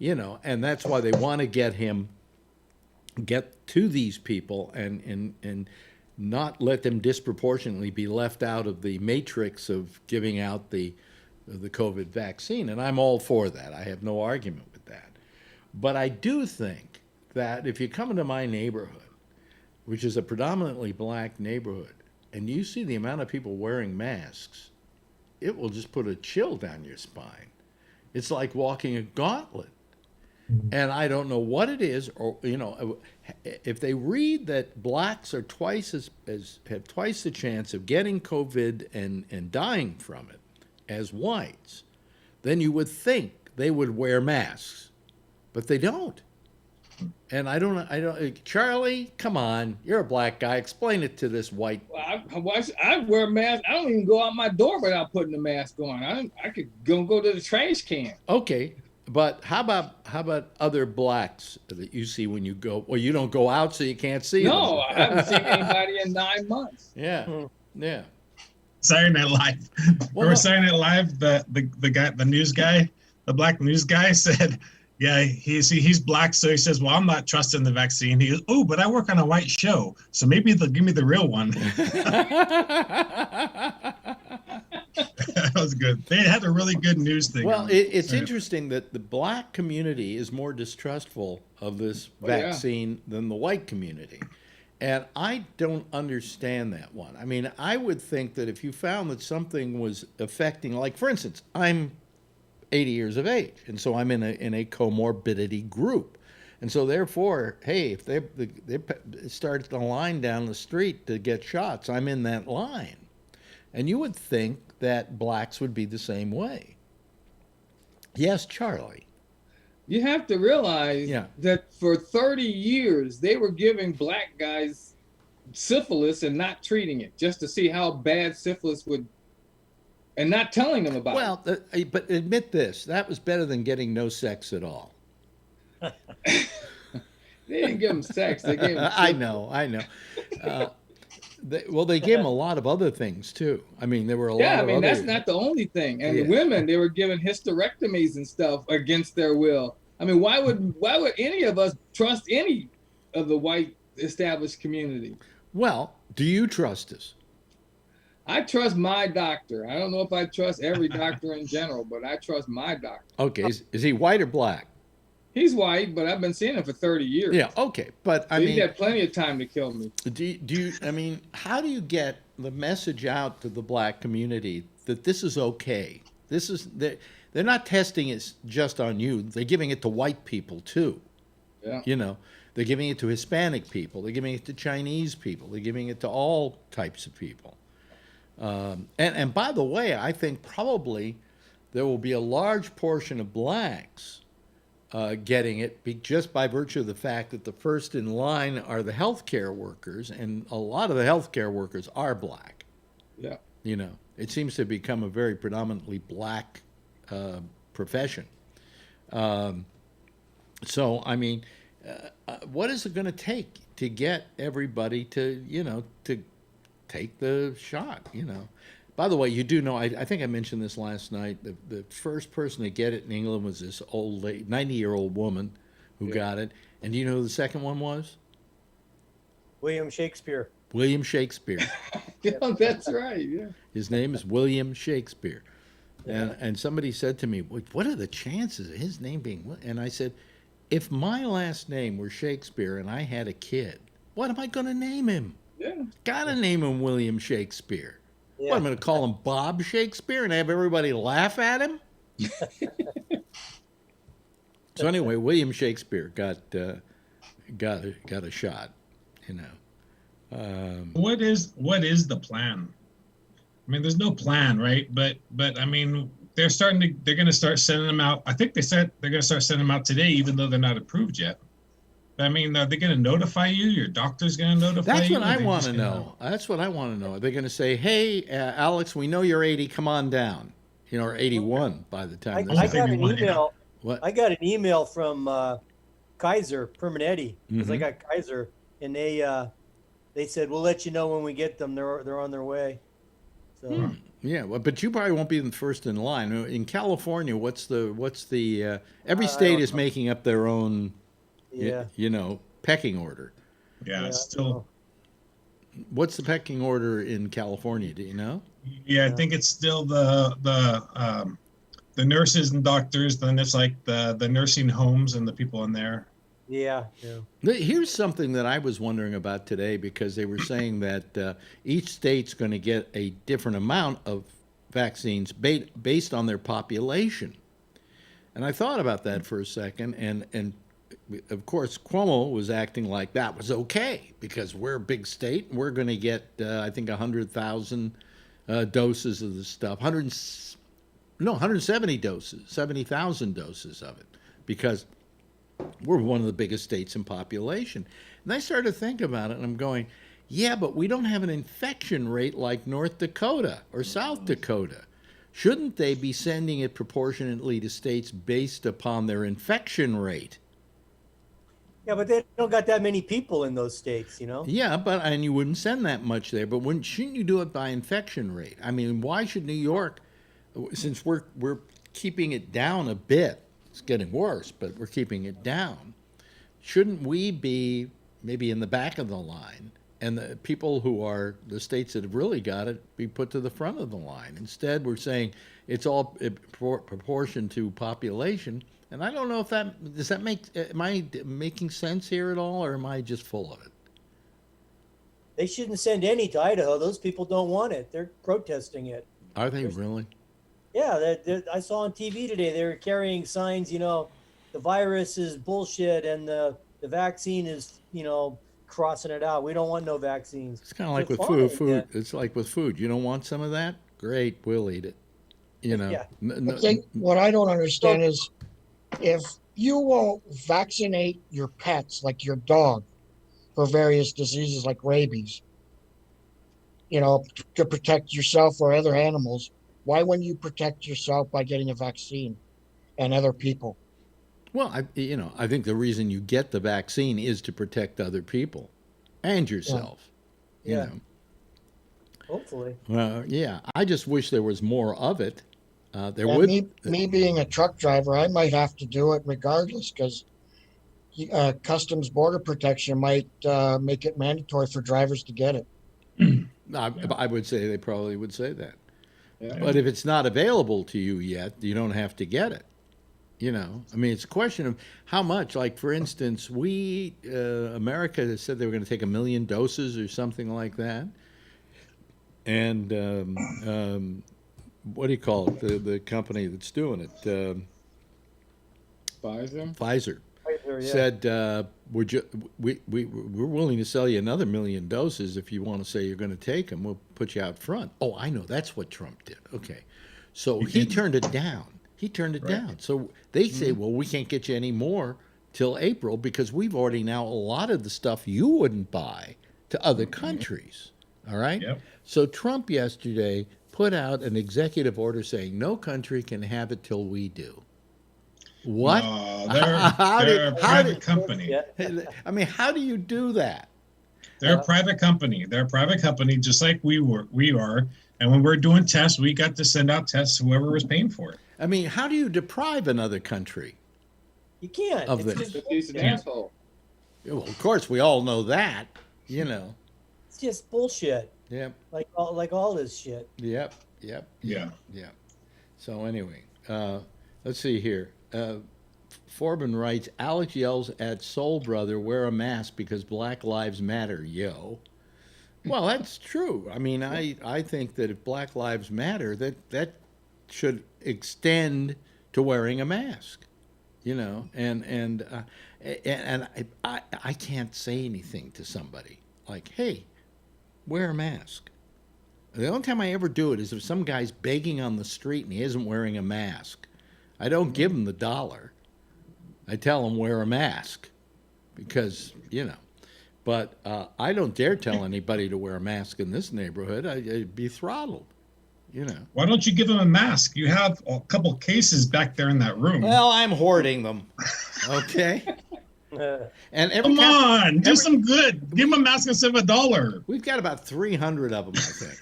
and that's why they want to get to these people and not let them disproportionately be left out of the matrix of giving out the COVID vaccine. And I'm all for that. I have no argument with that. But I do think that if you come into my neighborhood, which is a predominantly black neighborhood, and you see the amount of people wearing masks, it will just put a chill down your spine. It's like walking a gauntlet. And I don't know what it is, or if they read that blacks are have twice the chance of getting COVID and dying from it as whites, then you would think they would wear masks, but they don't. And I don't. Charlie, come on, you're a black guy. Explain it to this white. Well, I wear a mask. I don't even go out my door without putting a mask on. I could go to the trash can. Okay. But how about other blacks that you see when you go? Well, you don't go out, so you can't see them. No, I haven't seen anybody in 9 months. Yeah, yeah. Saturday Night Live. Remember Saturday Night Live? The guy, the news guy, the black news guy said, yeah, he's black, so he says, well, I'm not trusting the vaccine. He goes, oh, but I work on a white show, so maybe they'll give me the real one. That was good. They had a really good news thing. Well, it's interesting that the black community is more distrustful of this vaccine than the white community. And I don't understand that one. I mean, I would think that if you found that something was affecting, like, for instance, I'm 80 years of age, and so I'm in a comorbidity group. And so therefore, hey, if they start the line down the street to get shots, I'm in that line. And you would think that blacks would be the same way. Yes, Charlie. You have to realize that for 30 years, they were giving black guys syphilis and not treating it, just to see how bad syphilis would, and not telling them about it. Well, but admit this, that was better than getting no sex at all. They didn't give them sex. They gave them I know. They gave them a lot of other things too. I mean, there were a lot of other... Yeah, I mean, that's not the only thing. And the women, they were given hysterectomies and stuff against their will. I mean, why would any of us trust any of the white established community? Well, do you trust us? I trust my doctor. I don't know if I trust every doctor in general, but I trust my doctor. Okay, is he white or black? He's white, but I've been seeing him for 30 years. Yeah, okay, but I mean, he's had plenty of time to kill me. Do you? I mean, how do you get the message out to the black community that this is okay? They're not testing it just on you. They're giving it to white people too. Yeah. They're giving it to Hispanic people. They're giving it to Chinese people. They're giving it to all types of people. And by the way, I think probably there will be a large portion of blacks getting it just by virtue of the fact that the first in line are the healthcare workers, and a lot of the healthcare workers are black. Yeah. It seems to become a very predominantly black profession. So, I mean, what is it going to take to get everybody to, to take the shot, By the way, you do know, I think I mentioned this last night, the first person to get it in England was this old lady, 90-year-old woman who got it. And do you know who the second one was? William Shakespeare. William Shakespeare. Yeah, that's right, yeah. His name is William Shakespeare. And somebody said to me, what are the chances of his name being... And I said, if my last name were Shakespeare and I had a kid, what am I going to name him? Yeah. Gotta name him William Shakespeare. Yeah. What, I'm going to call him Bob Shakespeare and have everybody laugh at him? So anyway, William Shakespeare got a shot, What is the plan? I mean, there's no plan, right? But I mean, they're going to start sending them out. I think they said they're going to start sending them out today, even though they're not approved yet. I mean, are they going to notify you? Your doctor's going to notify you? That's what I want to know. That's what I want to know. Are they going to say, hey, Alex, we know you're 80, come on down. Or 81 by the time. I got an email. What? I got an email from Kaiser Permanetti, because I got Kaiser, and they they said we'll let you know when we get them. They're on their way. So Yeah, well, but you probably won't be the first in line. In California, what's the every state don't is know. making up their own, yeah, pecking order. Yeah, it's I still. know. What's the pecking order in California? Do you know? Yeah, I think it's still the nurses and doctors. Then it's like the nursing homes and the people in there. Yeah. Here's something that I was wondering about today because they were saying that each state's going to get a different amount of vaccines based on their population. And I thought about that for a second, and of course Cuomo was acting like that was okay because we're a big state and we're going to get I think 100,000 doses of the stuff, 170 doses, 70,000 doses of it because we're one of the biggest states in population. And I started to think about it, and I'm going, yeah, but we don't have an infection rate like North Dakota or South Dakota. Shouldn't they be sending it proportionately to states based upon their infection rate? Yeah, but they don't got that many people in those states, you know? Yeah, and you wouldn't send that much there, but shouldn't you do it by infection rate? I mean, why should New York, since we're keeping it down a bit, it's getting worse, but we're keeping it down. Shouldn't we be maybe in the back of the line and the people who are the states that have really got it be put to the front of the line? Instead, we're saying it's all proportion to population. And I don't know if am I making sense here at all, or am I just full of it? They shouldn't send any to Idaho. Those people don't want it. They're protesting it. Are they really? Yeah, I saw on TV today they were carrying signs, the virus is bullshit and the vaccine is, crossing it out. We don't want no vaccines. It's kind of like with food. Yeah. It's like with food. You don't want some of that? Great, we'll eat it. Yeah. I think what I don't understand is if you will vaccinate your pets, like your dog, for various diseases like rabies, to protect yourself or other animals, why wouldn't you protect yourself by getting a vaccine and other people? Well, I think the reason you get the vaccine is to protect other people and yourself. Yeah. Hopefully. Well, yeah. I just wish there was more of it. Me being a truck driver, I might have to do it regardless because Customs Border Protection might make it mandatory for drivers to get it. I would say they probably would say that. Yeah. But if it's not available to you yet, you don't have to get it. I mean, it's a question of how much. Like, for instance, America said they were going to take 1 million doses or something like that. And what do you call it? The company that's doing it? Pfizer? Pfizer Yeah. said, we're willing to sell you another 1 million doses if you want to say you're going to take them. We'll put you out front. Oh, I know. That's what Trump did. Okay. So he turned it down. He turned it down. So they say, well, we can't get you any more till April because we've already now allotted the stuff you wouldn't buy to other countries. All right? Yep. So Trump yesterday put out an executive order saying no country can have it till we do. What? No, they're a private company. Yeah. I mean, how do you do that? They're a private company. They're a private company, just like we are. And when we're doing tests, we got to send out tests to whoever was paying for it. I mean, how do you deprive another country? You can't. Of It's this. just, He's an asshole. Well, of course, we all know that. it's just bullshit. Yep. Like all this shit. Yeah. So anyway, let's see here. Forbin writes, Alex yells at Soul Brother, wear a mask because Black Lives Matter, yo. Well, that's true. I mean, I think that if Black Lives Matter, that should extend to wearing a mask, and I can't say anything to somebody like, hey, wear a mask. The only time I ever do it is if some guy's begging on the street and he isn't wearing a mask. I don't give him the $1. I tell him wear a mask because, But I don't dare tell anybody to wear a mask in this neighborhood. I'd be throttled, Why don't you give them a mask? You have a couple cases back there in that room. Well, I'm hoarding them. Okay. And every Come time, on, do some good. Give them a mask instead of $1. we've got about 300 of them, I think.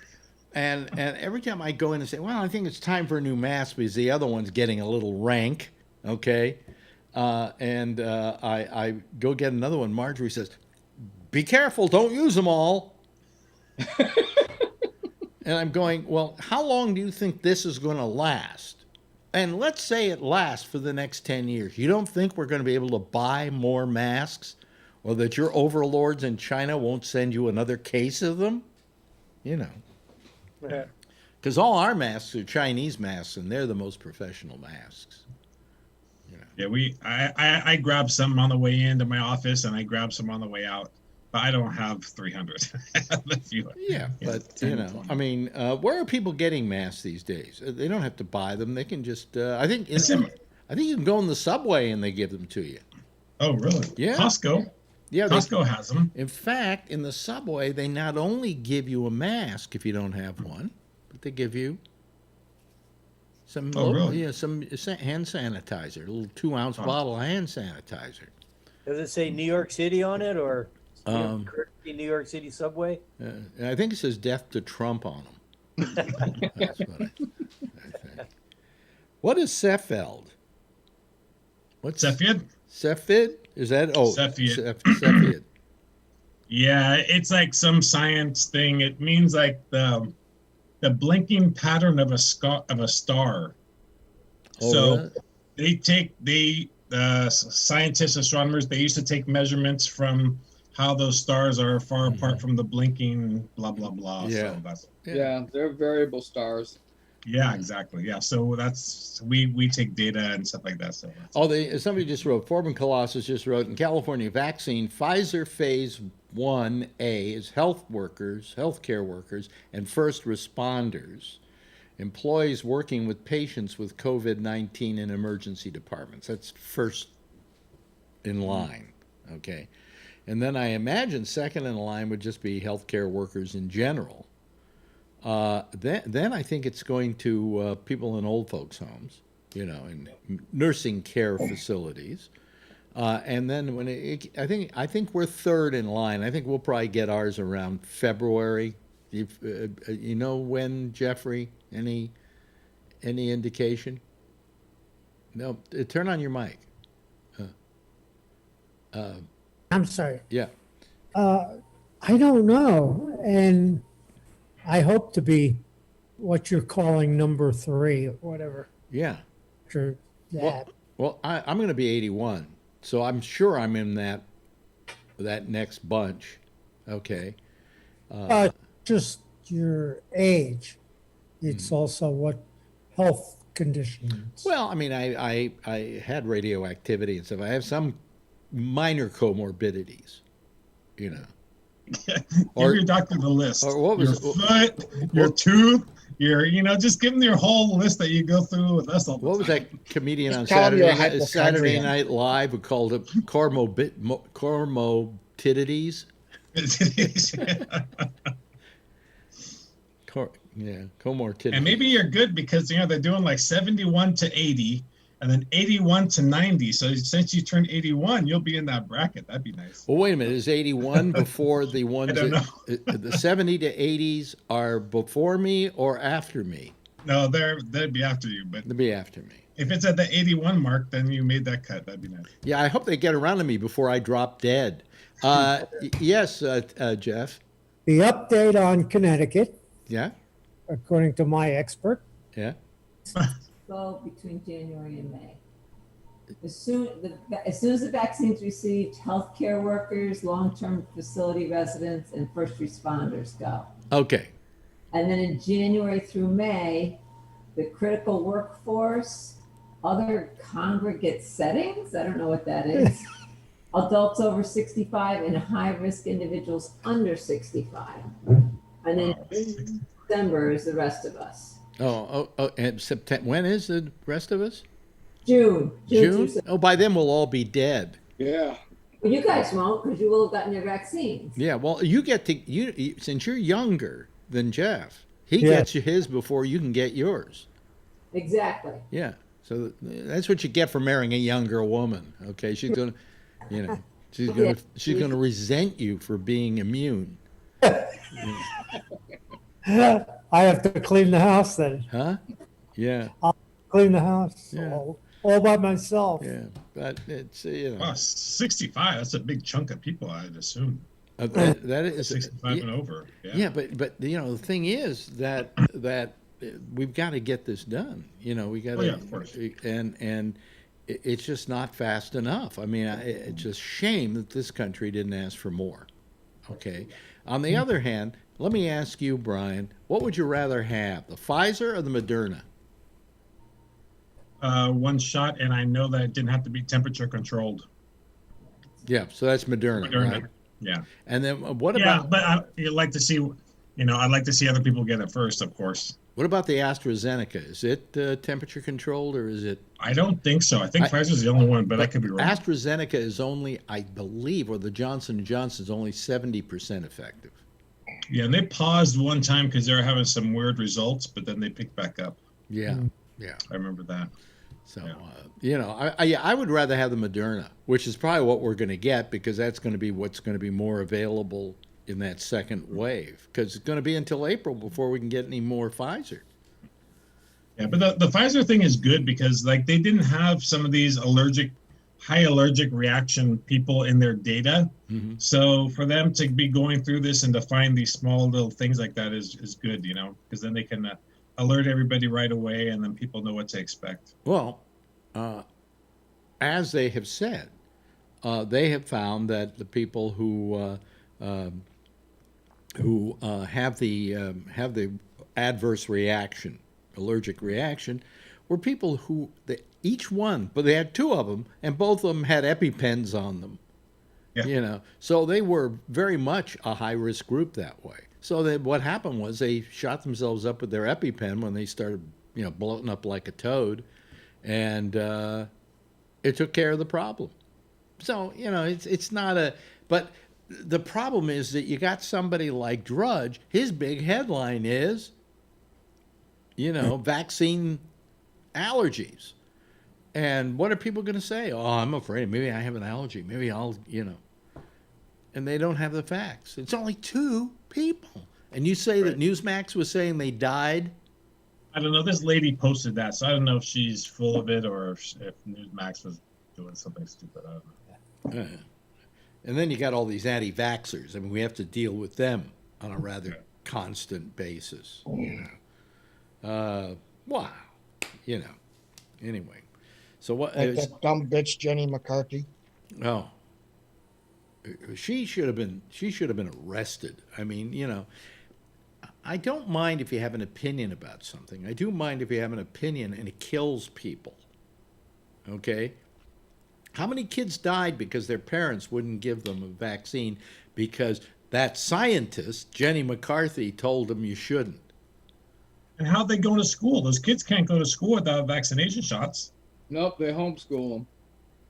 And every time I go in and say, well, I think it's time for a new mask because the other one's getting a little rank, okay? I go get another one. Marjorie says, be careful, don't use them all. And I'm going, well, how long do you think this is going to last? And let's say it lasts for the next 10 years. You don't think we're going to be able to buy more masks, or that your overlords in China won't send you another case of them? You know. Because all our masks are Chinese masks, and they're the most professional masks. You know. Yeah, I grabbed some on the way into my office, and I grabbed some on the way out. But I don't have 300. I have a few. Yeah, but 10, you know, 20. I mean, where are people getting masks these days? They don't have to buy them. They can just. I think you can go in the subway and they give them to you. Oh, really? Yeah. Costco. Yeah, Costco has them. In fact, in the subway, they not only give you a mask if you don't have one, but they give you some some hand sanitizer, a little 2-ounce bottle of hand sanitizer. Does it say New York City on it, or New York City subway? I think it says "Death to Trump" on them. That's what I think. What is Cepheid? What's Cepheid? Cepheid? Is that Cepheid? Cepheid. Yeah, it's like some science thing. It means like the blinking pattern of a star. Oh, So really? Scientists, astronomers, they used to take measurements from how those stars are far apart from the blinking blah blah blah. Yeah. So Yeah, they're variable stars. Yeah, exactly. Yeah, so that's we take data and stuff like that. So somebody just wrote. Forbin Colossus just wrote, in California, vaccine Pfizer phase 1A is healthcare workers, and first responders, employees working with patients with COVID-19 in emergency departments. That's first in line, okay? And then I imagine second in line would just be healthcare workers in general. Then I think it's going to people in old folks' homes, you know, in nursing care facilities. And then I think we're third in line. I think we'll probably get ours around February. You know when, Jeffrey? Any indication? No. Turn on your mic. I'm sorry. Yeah. I don't know. And I hope to be what you're calling number 3 or whatever. Yeah. After that. Well, I'm going to be 81, so I'm sure I'm in that next bunch. Okay. Just your age. It's also what health conditions. Well, I mean, I had radioactivity and stuff. I have some minor comorbidities, you know. Give your doctor the list. Or what was your foot, your tooth, just give them your whole list that you go through with us all the time. What was that comedian on tell 'em you're Saturday hypochondriac. Night Live who called it comorbidities? Comorbidities. And maybe you're good because they're doing like 71 to 80 and then 81 to 90. So since you turn 81, you'll be in that bracket. That'd be nice. Well, wait a minute. Is 81 before the ones I don't know. The 70 to 80s are before me or after me? No, they'd be after you. But They'll be after me. if it's at the 81 mark, then you made that cut. That'd be nice. Yeah, I hope they get around to me before I drop dead. Yes, Jeff. The update on Connecticut, Yeah, according to my expert, yeah. Go between January and May. As soon as the vaccine's received, healthcare workers, long-term facility residents, and first responders go. Okay. And then in January through May, the critical workforce, other congregate settings, I don't know what that is, adults over 65, and high-risk individuals under 65. And then December is the rest of us. Oh, and September. When is the rest of us? June. June? Oh, by then we'll all be dead. Yeah. Well, you guys won't, because you will have gotten your vaccines. Yeah, well, you get to, since you're younger than Jeff, he gets his before you can get yours. Exactly. Yeah, so that's what you get for marrying a younger woman, okay? She's going to, You know, she's gonna resent you for being immune. I have to clean the house then. Huh? Yeah. Clean the house Yeah. all by myself. Yeah. But it's you know. Wow, 65. That's a big chunk of people, I'd assume. That is 65 and over. Yeah. Yeah, but you know the thing is that we've got to get this done. You know, we got to, yeah, of course. and it's just not fast enough. I mean, it's a shame that this country didn't ask for more. Okay. On the other hand, let me ask you, Brian, what would you rather have, the Pfizer or the Moderna? One shot, and I know that it didn't have to be temperature controlled. Yeah, so that's Moderna, right? Yeah. And then what Yeah, about? but I'd like to see, I'd like to see other people get it first, of course. What about the AstraZeneca? Is it temperature controlled or is it? I don't think so. I think Pfizer's the only one, but I could be wrong. AstraZeneca is only, I believe, or the Johnson & Johnson is only 70% effective. Yeah, and they paused one time because they were having some weird results, but then they picked back up. Yeah, yeah. I remember that. So, I would rather have the Moderna, which is probably what we're going to get because that's going to be what's going to be more available in that second wave because it's going to be until April before we can get any more Pfizer. Yeah, but the Pfizer thing is good because like they didn't have some of these high allergic reaction people in their data. Mm-hmm. So for them to be going through this and to find these small little things like that is good, because then they can alert everybody right away and then people know what to expect. Well, as they have said, they have found that the people who have the adverse reaction, allergic reaction, were people who but they had two of them, and both of them had EpiPens on them. Yeah. So they were very much a high risk group that way. So what happened was they shot themselves up with their EpiPen when they started, bloating up like a toad, and it took care of the problem. So it's not but the problem is that you got somebody like Drudge. His big headline is, vaccine allergies. And what are people going to say? Oh, I'm afraid. Maybe I have an allergy. Maybe I'll, And they don't have the facts. It's only 2 people. And you say that Newsmax was saying they died? I don't know. This lady posted that, so I don't know if she's full of it or if Newsmax was doing something stupid. I don't know. And then you got all these anti-vaxxers. I mean, we have to deal with them on a rather constant basis. Wow. Anyway. So what? Like that dumb bitch Jenny McCarthy. Oh, she should have been arrested. I mean, I don't mind if you have an opinion about something. I do mind if you have an opinion and it kills people. Okay? How many kids died because their parents wouldn't give them a vaccine because that scientist, Jenny McCarthy, told them you shouldn't? And how'd they go to school? Those kids can't go to school without vaccination shots. Nope, they homeschool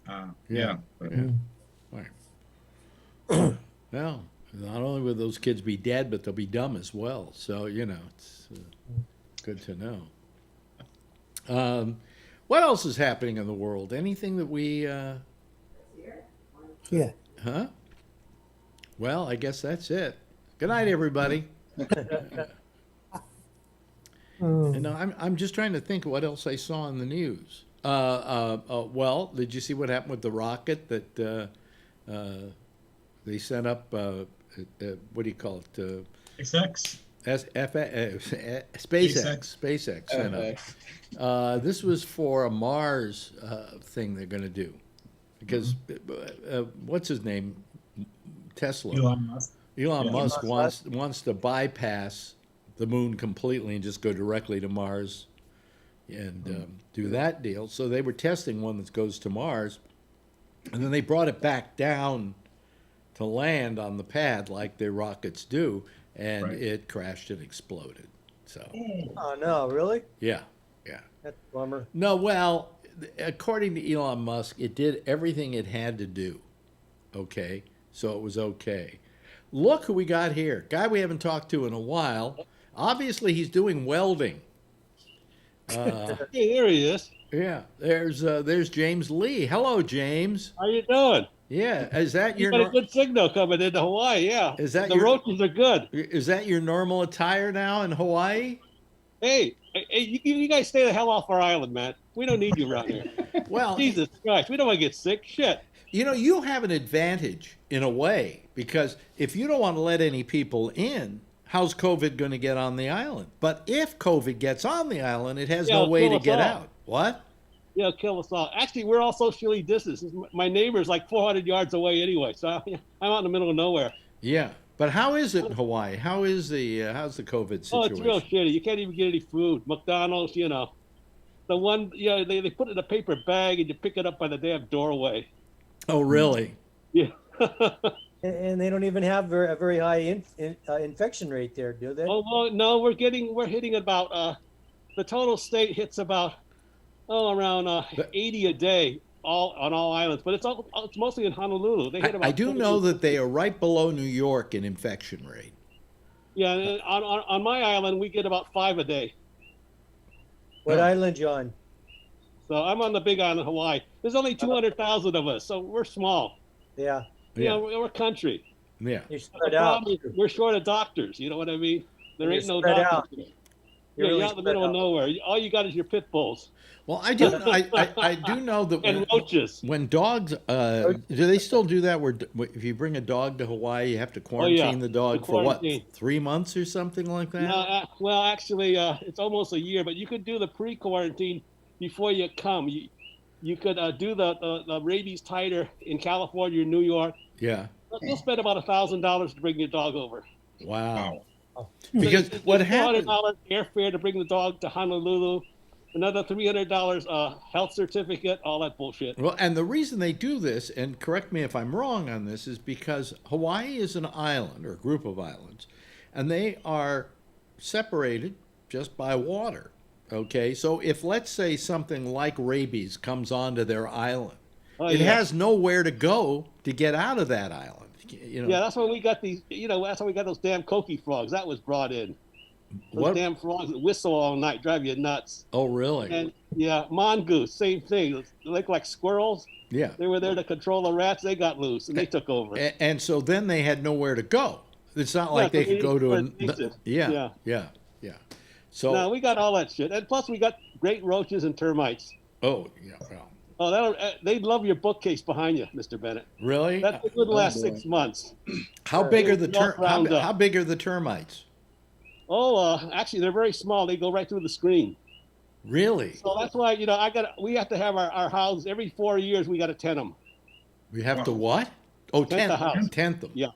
them. Yeah. Right. Well, not only will those kids be dead, but they'll be dumb as well. So, it's good to know. What else is happening in the world? Anything that we... Yeah. Huh? Well, I guess that's it. Good night, everybody. And I'm just trying to think of what else I saw in the news. Well, did you see what happened with the rocket that they sent up? What do you call it? SpaceX. SpaceX sent up. This was for a Mars thing they're going to do, because what's his name? Tesla. Elon Musk wants to bypass the moon completely and just go directly to Mars and do that deal. So they were testing one that goes to Mars, and then they brought it back down to land on the pad like their rockets do, and it crashed and exploded. So. Oh no! Really? Yeah. That's a bummer. No, well, according to Elon Musk, it did everything it had to do. Okay, so it was okay. Look who we got here. Guy we haven't talked to in a while. Obviously, he's doing welding. Hey, there he is. Yeah, there's James Lee. Hello, James. How you doing? Yeah, is that You your got a good signal coming into Hawaii. Yeah, is that the your roaches are good. is that your normal attire now in Hawaii? Hey, you guys stay the hell off our island, man. We don't need you around here. Well, Jesus Christ, we don't want to get sick. Shit. you know, you have an advantage in a way because if you don't want to let any people in, how's COVID going to get on the island? But if COVID gets on the island, it has Yeah, no it'll way kill to us get all. out. What? Yeah, kill us all. Actually, we're all socially distanced. My neighbor's like 400 yards away anyway, so I'm out in the middle of nowhere. Yeah. But how is it in Hawaii? How's the COVID Oh, situation? it's real shitty. You can't even get any food. McDonald's, the one, they put it in a paper bag and you pick it up by the damn doorway. Oh, really? Yeah. And they don't even have a very high infection rate there, do they? Oh, well, no, we're hitting about, the total state hits about, around 80 a day on all islands, but it's mostly in Honolulu. They hit about I do know that they are right below New York in infection rate. Yeah, and on my island, we get about 5 a day. What island, John? So I'm on the big island, Hawaii. There's only 200,000 of us, so we're small. Yeah. Yeah. We're country. Yeah. You're The spread out. problem is we're short of doctors. You know what I mean? There You're ain't no spread out. doctors. You're You're really out in the spread middle of out. nowhere. All you got is your pit bulls Well, I do know that and roaches. when dogs do they still do that where if you bring a dog to Hawaii you have to quarantine the dog for what, Quarantine. 3 months or something like that? No, well, actually, it's almost a year, but you could do the pre-quarantine before you come. You could do the rabies titer in California or New York. Yeah. You'll spend about $1,000 to bring your dog over. Wow. Because what happened? $400 airfare to bring the dog to Honolulu, another $300 health certificate, all that bullshit. Well, and the reason they do this, and correct me if I'm wrong on this, is because Hawaii is an island or a group of islands, and they are separated just by water. Okay, so if let's say something like rabies comes onto their island, it has nowhere to go to get out of that island. You know. Yeah, that's why we got these. That's why we got those damn coqui frogs. That was brought in. Those damn frogs that whistle all night, drive you nuts. Oh, really? And yeah, mongoose, same thing. They look like squirrels. Yeah. They were there to control the rats. They got loose and they took over. And so then they had nowhere to go. It's not like they could go to yeah. So no, we got all that shit, and plus we got great roaches and termites. Oh yeah, well. Oh, they'd love your bookcase behind you, Mr. Bennett. Really? That would last 6 months. How big are the how big are the termites? Oh, actually, they're very small. They go right through the screen. Really? So that's why we have to have our house every 4 years. We got to tent them. We have to what? Oh, tent the house. Tent them. Yeah.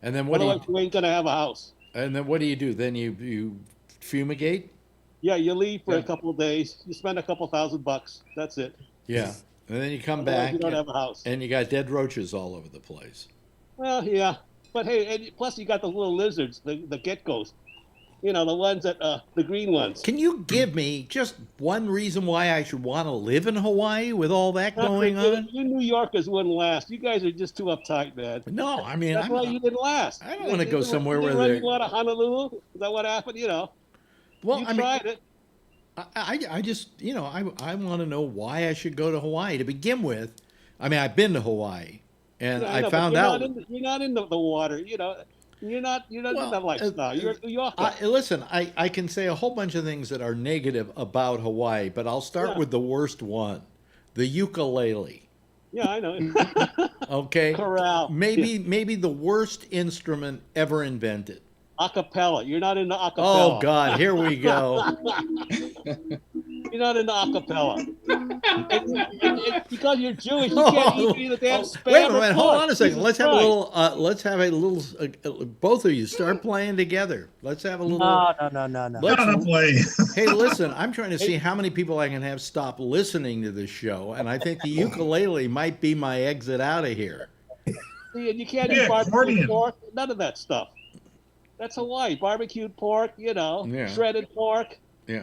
And then what Otherwise, you ain't gonna have a house. And then what do? Then you fumigate? Yeah, you leave for a couple of days. You spend a couple $1,000. That's it. Yeah. And then you come Otherwise, back. You don't have a house. And you got dead roaches all over the place. Well, yeah. But hey, and plus you got those little lizards, the geckos. The ones that the green ones. Can you give me just one reason why I should want to live in Hawaii with all that going on? You New Yorkers wouldn't last. You guys are just too uptight, man. No, I mean that's why you didn't last. I don't want to go somewhere where they're. You out of Honolulu? Is that what happened? Well, you tried it. I just I want to know why I should go to Hawaii to begin with. I mean, I've been to Hawaii, and I found out you're not in the water. You're not in that lifestyle. You're a New Yorker. Listen, I can say a whole bunch of things that are negative about Hawaii, but I'll start with the worst one, the ukulele. Yeah, I know. Okay. Corral. Maybe the worst instrument ever invented. Acapella. You're not into acapella. Oh God, here we go. You're not into acapella. And because you're Jewish, you can't eat any of the damn spam. Wait a minute, hold on a second. Let's have a little. Both of you start playing together. Let's have a little. No. Let's play. Hey, listen, I'm trying to see how many people I can have stop listening to this show, and I think the ukulele might be my exit out of here. See, and you can't eat barbecue pork. None of that stuff. That's Hawaii. Barbecued pork, shredded pork,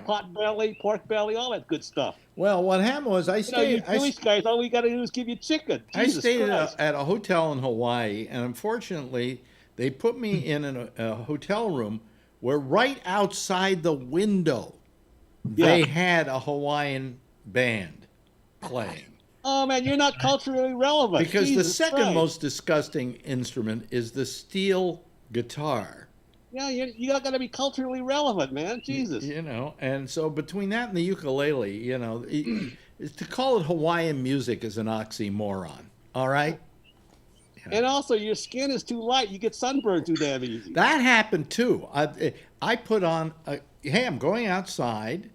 pot belly, pork belly, all that good stuff. Well, what happened was you Jewish guys, all we got to do is give you chicken. I stayed at a hotel in Hawaii, and unfortunately, they put me in a hotel room where right outside the window, they had a Hawaiian band playing. Oh man, you're not culturally relevant. Because Jesus the second Christ. most disgusting instrument is the steel guitar. Yeah, you got to be culturally relevant, man. Jesus. You know, and so between that and the ukulele, you know, to call it Hawaiian music is an oxymoron. All right. And also, your skin is too light. You get sunburned too damn easy. That happened too. I put on, hey, I'm going outside.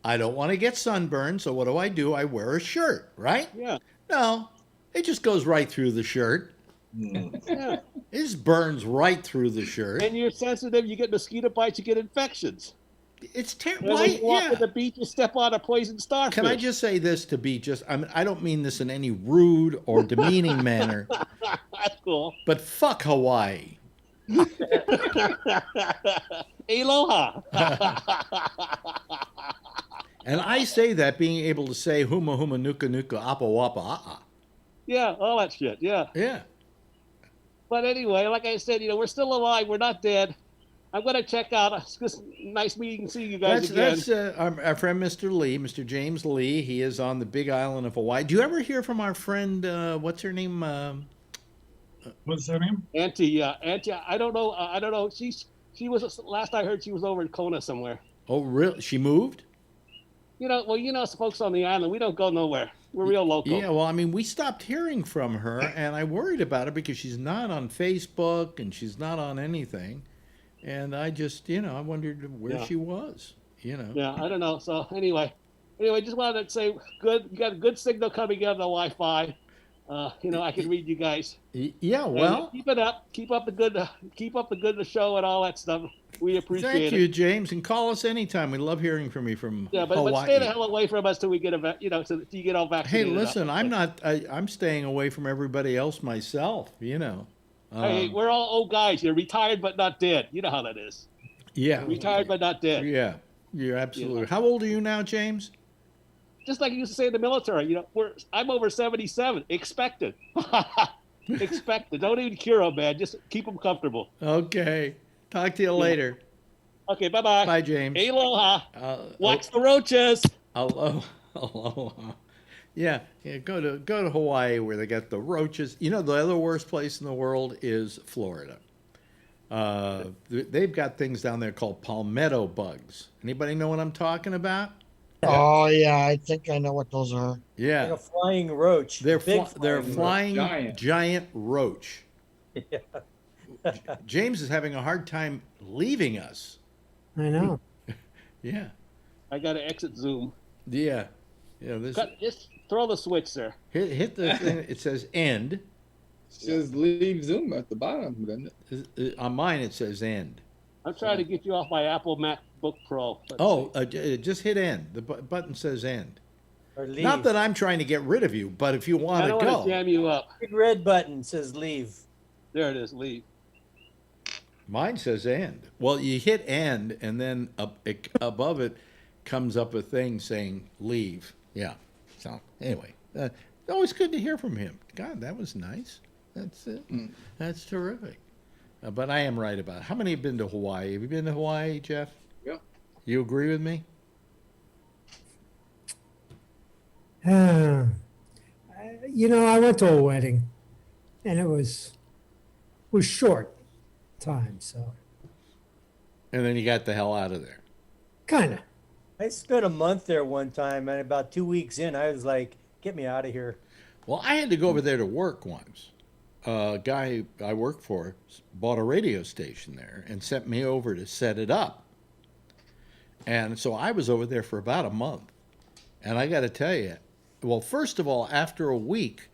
I don't want to get sunburned, so what do? I wear a shirt, right? Yeah. No, it just goes right through the shirt. Yeah. It just burns right through the shirt. And you're sensitive. You get mosquito bites. You get infections. It's terrible. When you walk to the beach, you step on a poison starfish. Can I just say this to be just, I don't mean this in any rude or demeaning manner. That's cool. But fuck Hawaii. Aloha. And I say that being able to say huma huma nuka nuka apa wapa a. Yeah, all that shit. Yeah. Yeah. But anyway, like I said, we're still alive. We're not dead. I'm going to check out. It's nice meeting, seeing you guys again. That's our friend Mr. Lee, Mr. James Lee. He is on the Big Island of Hawaii. Do you ever hear from our friend, what's her name? What's her name? Auntie. Auntie, I don't know. I don't know. She was, last I heard, she was over in Kona somewhere. Oh, really? She moved? Folks on the island, we don't go nowhere. We're real local. Yeah, well, I mean, we stopped hearing from her, and I worried about her because she's not on Facebook and she's not on anything. And I just, I wondered where she was, Yeah, I don't know. So anyway, just wanted to say, good. You got a good signal coming in on the Wi-Fi. I can read you guys. Yeah, well, and keep it up. Keep up the good show and all that stuff. We appreciate it. Thank you, James, and call us anytime. We love hearing from you from but Hawaii. Stay the hell away from us till we get till you get all vaccinated. Hey, listen, I'm staying away from everybody else myself. Hey, we're all old guys. You're retired but not dead. You know how that is. Yeah. Retired but not dead. Yeah, you're absolutely. How old are you now, James? Just like you used to say in the military, I'm over 77. Expected. Expected. Don't even cure them, man. Just keep them comfortable. Okay. Talk to you later. Okay, bye-bye. Bye, James. Aloha. Watch the roaches. Aloha. Yeah, go to Hawaii where they got the roaches. The other worst place in the world is Florida. They've got things down there called palmetto bugs. Anybody know what I'm talking about? Oh yeah, I think I know what those are. Yeah, like a flying roach. They're flying giant roach. Yeah. James is having a hard time leaving us. I know. Yeah. I got to exit Zoom. Yeah. Just throw the switch there. Hit the thing. It says end. It says leave Zoom at the bottom, doesn't it? On mine, it says end. I'm trying to get you off my Apple MacBook Pro. Just hit end. The button says end. Or leave. Not that I'm trying to get rid of you, but if you want to go. I don't want to jam you up. Big red button says leave. There it is, leave. Mine says end. Well, you hit end, and then above it comes up a thing saying leave. Yeah. So anyway, always good to hear from him. God, that was nice. That's it. That's terrific. But I am right about it. How many have been to Hawaii? Have you been to Hawaii, Jeff? Yeah. You agree with me? I went to a wedding, and it was short time, so. And then you got the hell out of there. Kind of. I spent a month there one time, and about 2 weeks in, I was like, get me out of here. Well, I had to go over there to work once. A guy I worked for bought a radio station there and sent me over to set it up. And so I was over there for about a month. And I got to tell you, well, first of all, after a week,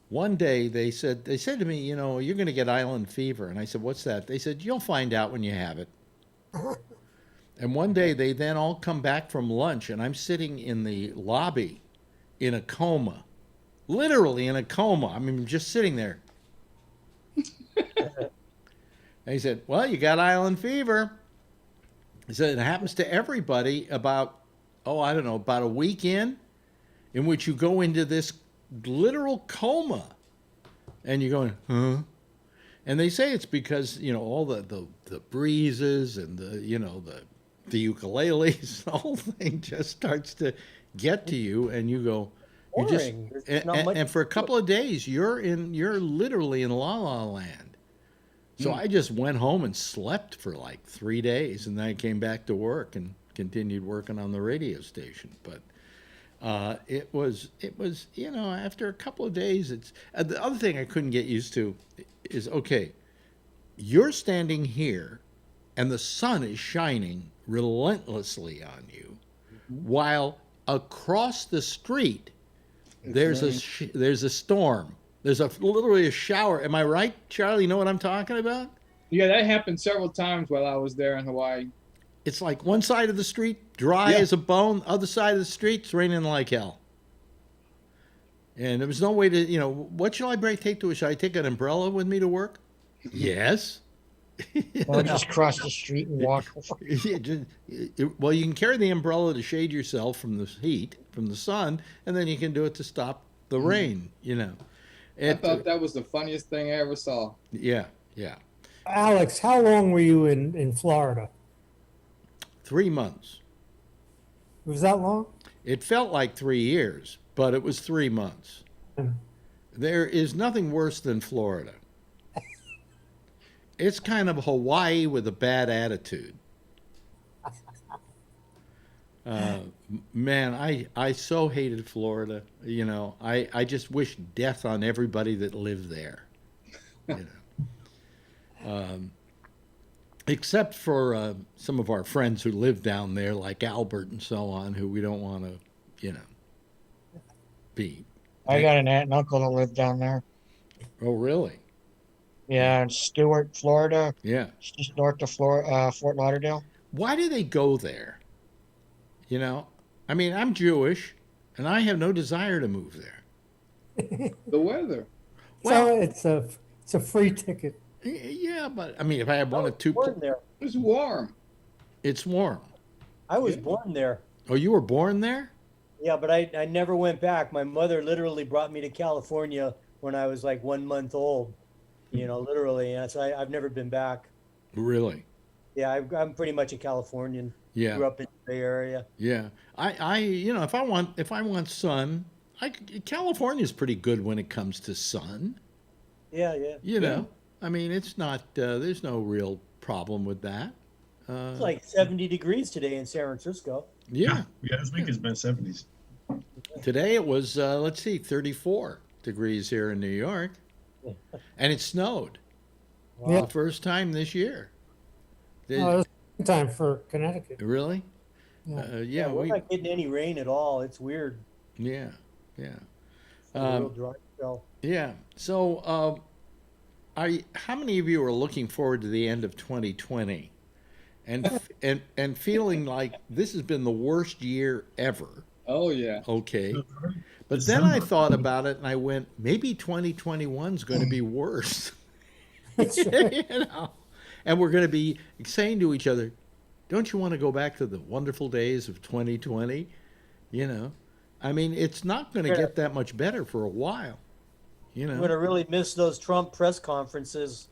one day they said to me, you're going to get island fever. And I said, what's that? They said, you'll find out when you have it. And one day they then all come back from lunch, and I'm sitting in the lobby in a coma, literally in a coma. I mean, just sitting there. And he said, well, you got island fever. He said, it happens to everybody about a week in which you go into this literal coma. And you're going, huh? And they say it's because, all the breezes and the ukuleles, the whole thing just starts to get to you, and you go, You just boring. There's not much and for a couple of days, you're literally in La La Land. So I just went home and slept for like 3 days, and then I came back to work and continued working on the radio station. But it was after a couple of days, it's the other thing I couldn't get used to is okay, you're standing here, and the sun is shining relentlessly on you, while across the street there's a storm. There's literally a shower. Am I right, Charlie? You know what I'm talking about? Yeah, that happened several times while I was there in Hawaii. It's like one side of the street dry as a bone, other side of the street it's raining like hell. And there was no way to, what shall I take to it? Should I take an umbrella with me to work? Yes. Or just cross the street and walk. Well, you can carry the umbrella to shade yourself from the heat, from the sun, and then you can do it to stop the rain, I thought that was the funniest thing I ever saw. Yeah, yeah. Alex, how long were you in Florida? 3 months. Was that long? It felt like 3 years, but it was 3 months. There is nothing worse than Florida. It's kind of Hawaii with a bad attitude. Man, I so hated Florida. I just wish death on everybody that lived there. Except for some of our friends who live down there, like Albert and so on, who we don't want to, be. I got an aunt and uncle that live down there. Oh, really? Yeah, in Stewart, Florida. Yeah. It's just north of Fort Lauderdale. Why do they go there? I mean, I'm Jewish, and I have no desire to move there. The weather. Well, so it's a free ticket. Yeah, but I mean, if I had one or two, there. It's warm. It's warm. I was born there. Oh, you were born there? Yeah, but I never went back. My mother literally brought me to California when I was like 1 month old. Literally, and so I've never been back. Really? Yeah, I'm pretty much a Californian. Yeah. Grew up in the Bay Area. Yeah, I if I want sun, California's pretty good when it comes to sun. Yeah. I mean, it's not. There's no real problem with that. It's like 70 degrees today in San Francisco. Yeah. Yeah, this week has been 70s. Today it was 34 degrees here in New York, and it snowed. Yeah. The first time this year. It's time for Connecticut. Really? Yeah. We're not getting any rain at all. It's weird. Yeah. It's a real dry spell. Yeah. So, how many of you are looking forward to the end of 2020, and feeling like this has been the worst year ever? Oh yeah. Okay. But then I thought about it, and I went, maybe 2021 is going to be worse. And we're going to be saying to each other, don't you want to go back to the wonderful days of 2020? I mean, it's not going to get that much better for a while. I'm going to really miss those Trump press conferences.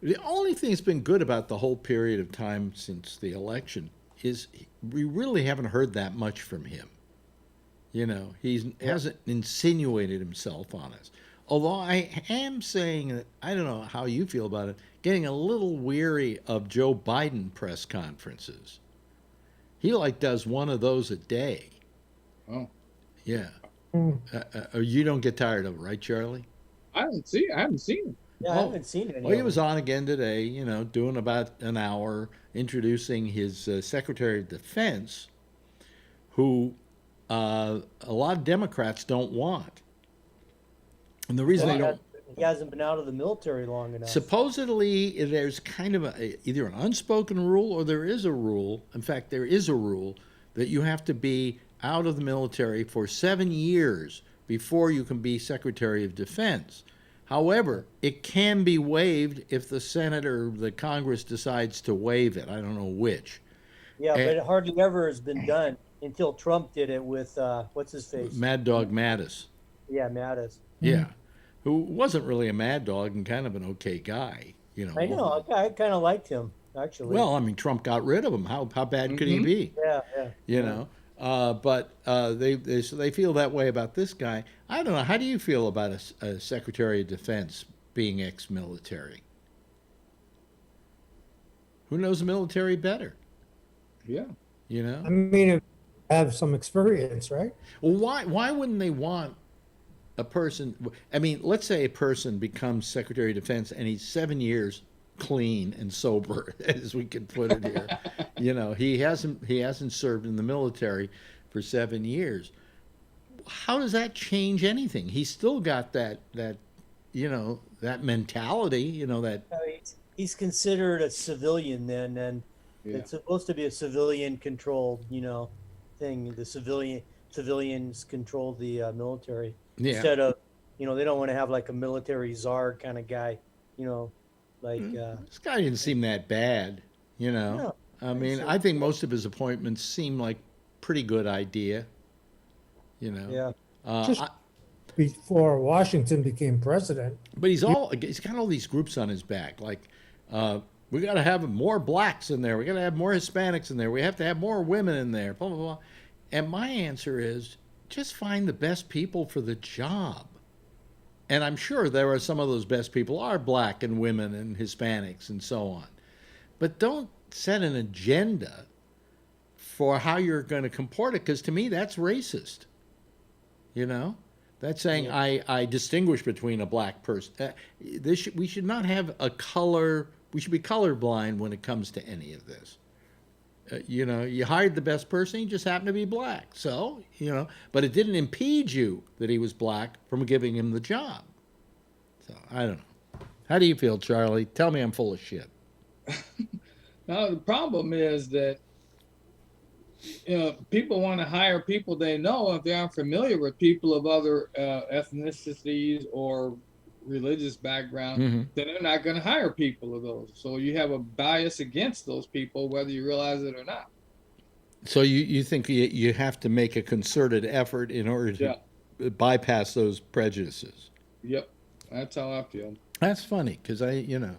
The only thing that's been good about the whole period of time since the election is we really haven't heard that much from him. He hasn't insinuated himself on us. Although I am saying that, I don't know how you feel about it, getting a little weary of Joe Biden press conferences. He does one of those a day. Oh. Yeah. You don't get tired of it, right, Charlie? I haven't seen it. Yeah, I haven't seen it. Well, he was on again today, doing about an hour, introducing his Secretary of Defense, who a lot of Democrats don't want. And the reason he hasn't been out of the military long enough. Supposedly, there's kind of either an unspoken rule or there is a rule. In fact, there is a rule that you have to be out of the military for 7 years before you can be Secretary of Defense. However, it can be waived if the Senate or the Congress decides to waive it. I don't know which. Yeah, but it hardly ever has been done until Trump did it with, what's his face? Mad Dog Mattis. Yeah, Mattis. Yeah, who wasn't really a mad dog and kind of an okay guy. I know. I kind of liked him, actually. Well, I mean, Trump got rid of him. How bad could he be? Yeah. But they feel that way about this guy. I don't know. How do you feel about a Secretary of Defense being ex-military? Who knows the military better? Yeah. You know? I mean, have some experience, right? Well, why wouldn't they want a person? I mean, let's say a person becomes Secretary of Defense and he's 7 years clean and sober, as we can put it here. You know, he hasn't served in the military for 7 years. How does that change anything? He's still got that you know, that mentality. You know that. He's considered a civilian then, and it's supposed to be a civilian-controlled, you know, thing. The civilians control the military instead of, you know, they don't want to have like a military czar kind of guy, you know, like. This guy didn't seem that bad, you know. No, I mean, I think most of his appointments seem like pretty good idea, you know. Yeah. Just before Washington became president. But he's got all these groups on his back, like. We got to have more blacks in there. We got to have more Hispanics in there. We have to have more women in there. Blah blah blah. And my answer is just find the best people for the job. And I'm sure there are some of those best people are black and women and Hispanics and so on. But don't set an agenda for how you're going to comport it, because to me that's racist. You know, that's saying I distinguish between a black person. We should not have a color. We should be colorblind when it comes to any of this. You know, you hired the best person, he just happened to be black. So, you know, but it didn't impede you that he was black from giving him the job. So, I don't know. How do you feel, Charlie? Tell me I'm full of shit. Now, the problem is that, you know, people want to hire people they know if they aren't familiar with people of other ethnicities or religious background, then they're not going to hire people of those. So you have a bias against those people, whether you realize it or not. So you think you have to make a concerted effort in order to bypass those prejudices? Yep, that's how I feel. That's funny, because I don't know.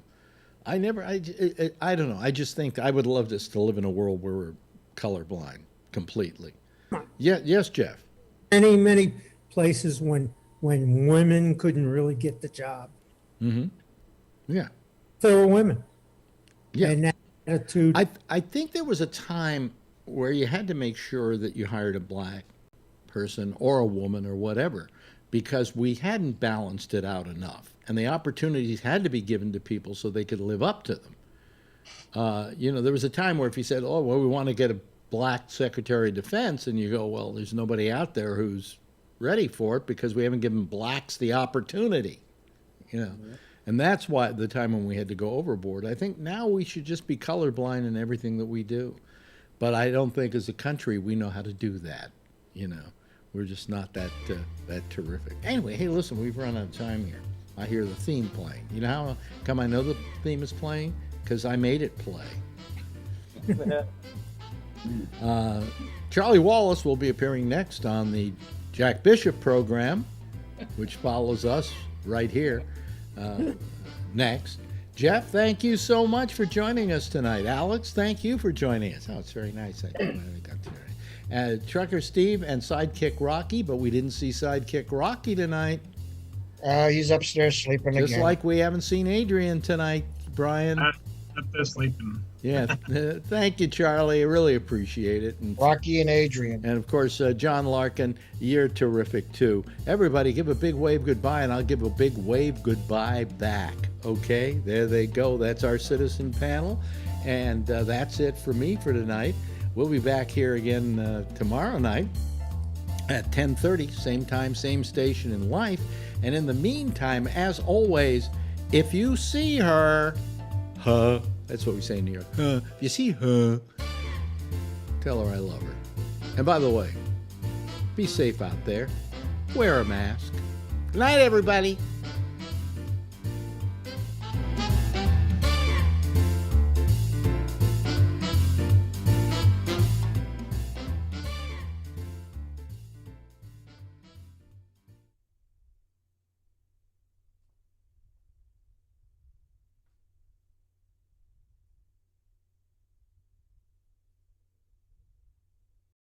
I just think I would love us to live in a world where we're colorblind completely. Yeah, yes, Jeff. Many places when women couldn't really get the job. Mm-hmm. Yeah. They were women. Yeah. And that attitude. I think there was a time where you had to make sure that you hired a black person or a woman or whatever, because we hadn't balanced it out enough. And the opportunities had to be given to people so they could live up to them. You know, there was a time where if you said, oh, well, we want to get a black Secretary of Defense, and you go, well, there's nobody out there who's ready for it because we haven't given blacks the opportunity, you know. And that's why the time when we had to go overboard. I think now we should just be colorblind in everything that we do. But I don't think as a country we know how to do that, you know. We're just not that terrific. Anyway, hey, listen, we've run out of time here. I hear the theme playing. You know how come I know the theme is playing? Because I made it play. Charlie Wallace will be appearing next on the Jack Bishop program, which follows us right here next. Jeff, thank you so much for joining us tonight. Alex, thank you for joining us. Oh, it's very nice. Trucker Steve and Sidekick Rocky, but we didn't see Sidekick Rocky tonight. He's upstairs sleeping Just again. like we haven't seen Adrian tonight, Brian. Up there sleeping. Yeah, thank you, Charlie. I really appreciate it. And Rocky and Adrian. And, of course, John Larkin, you're terrific, too. Everybody, give a big wave goodbye, and I'll give a big wave goodbye back. Okay? There they go. That's our citizen panel. And that's it for me for tonight. We'll be back here again tomorrow night at 10:30, same time, same station in life. And in the meantime, as always, if you see her, that's what we say in New York. If you see her, tell her I love her. And by the way, be safe out there. Wear a mask. Good night, everybody.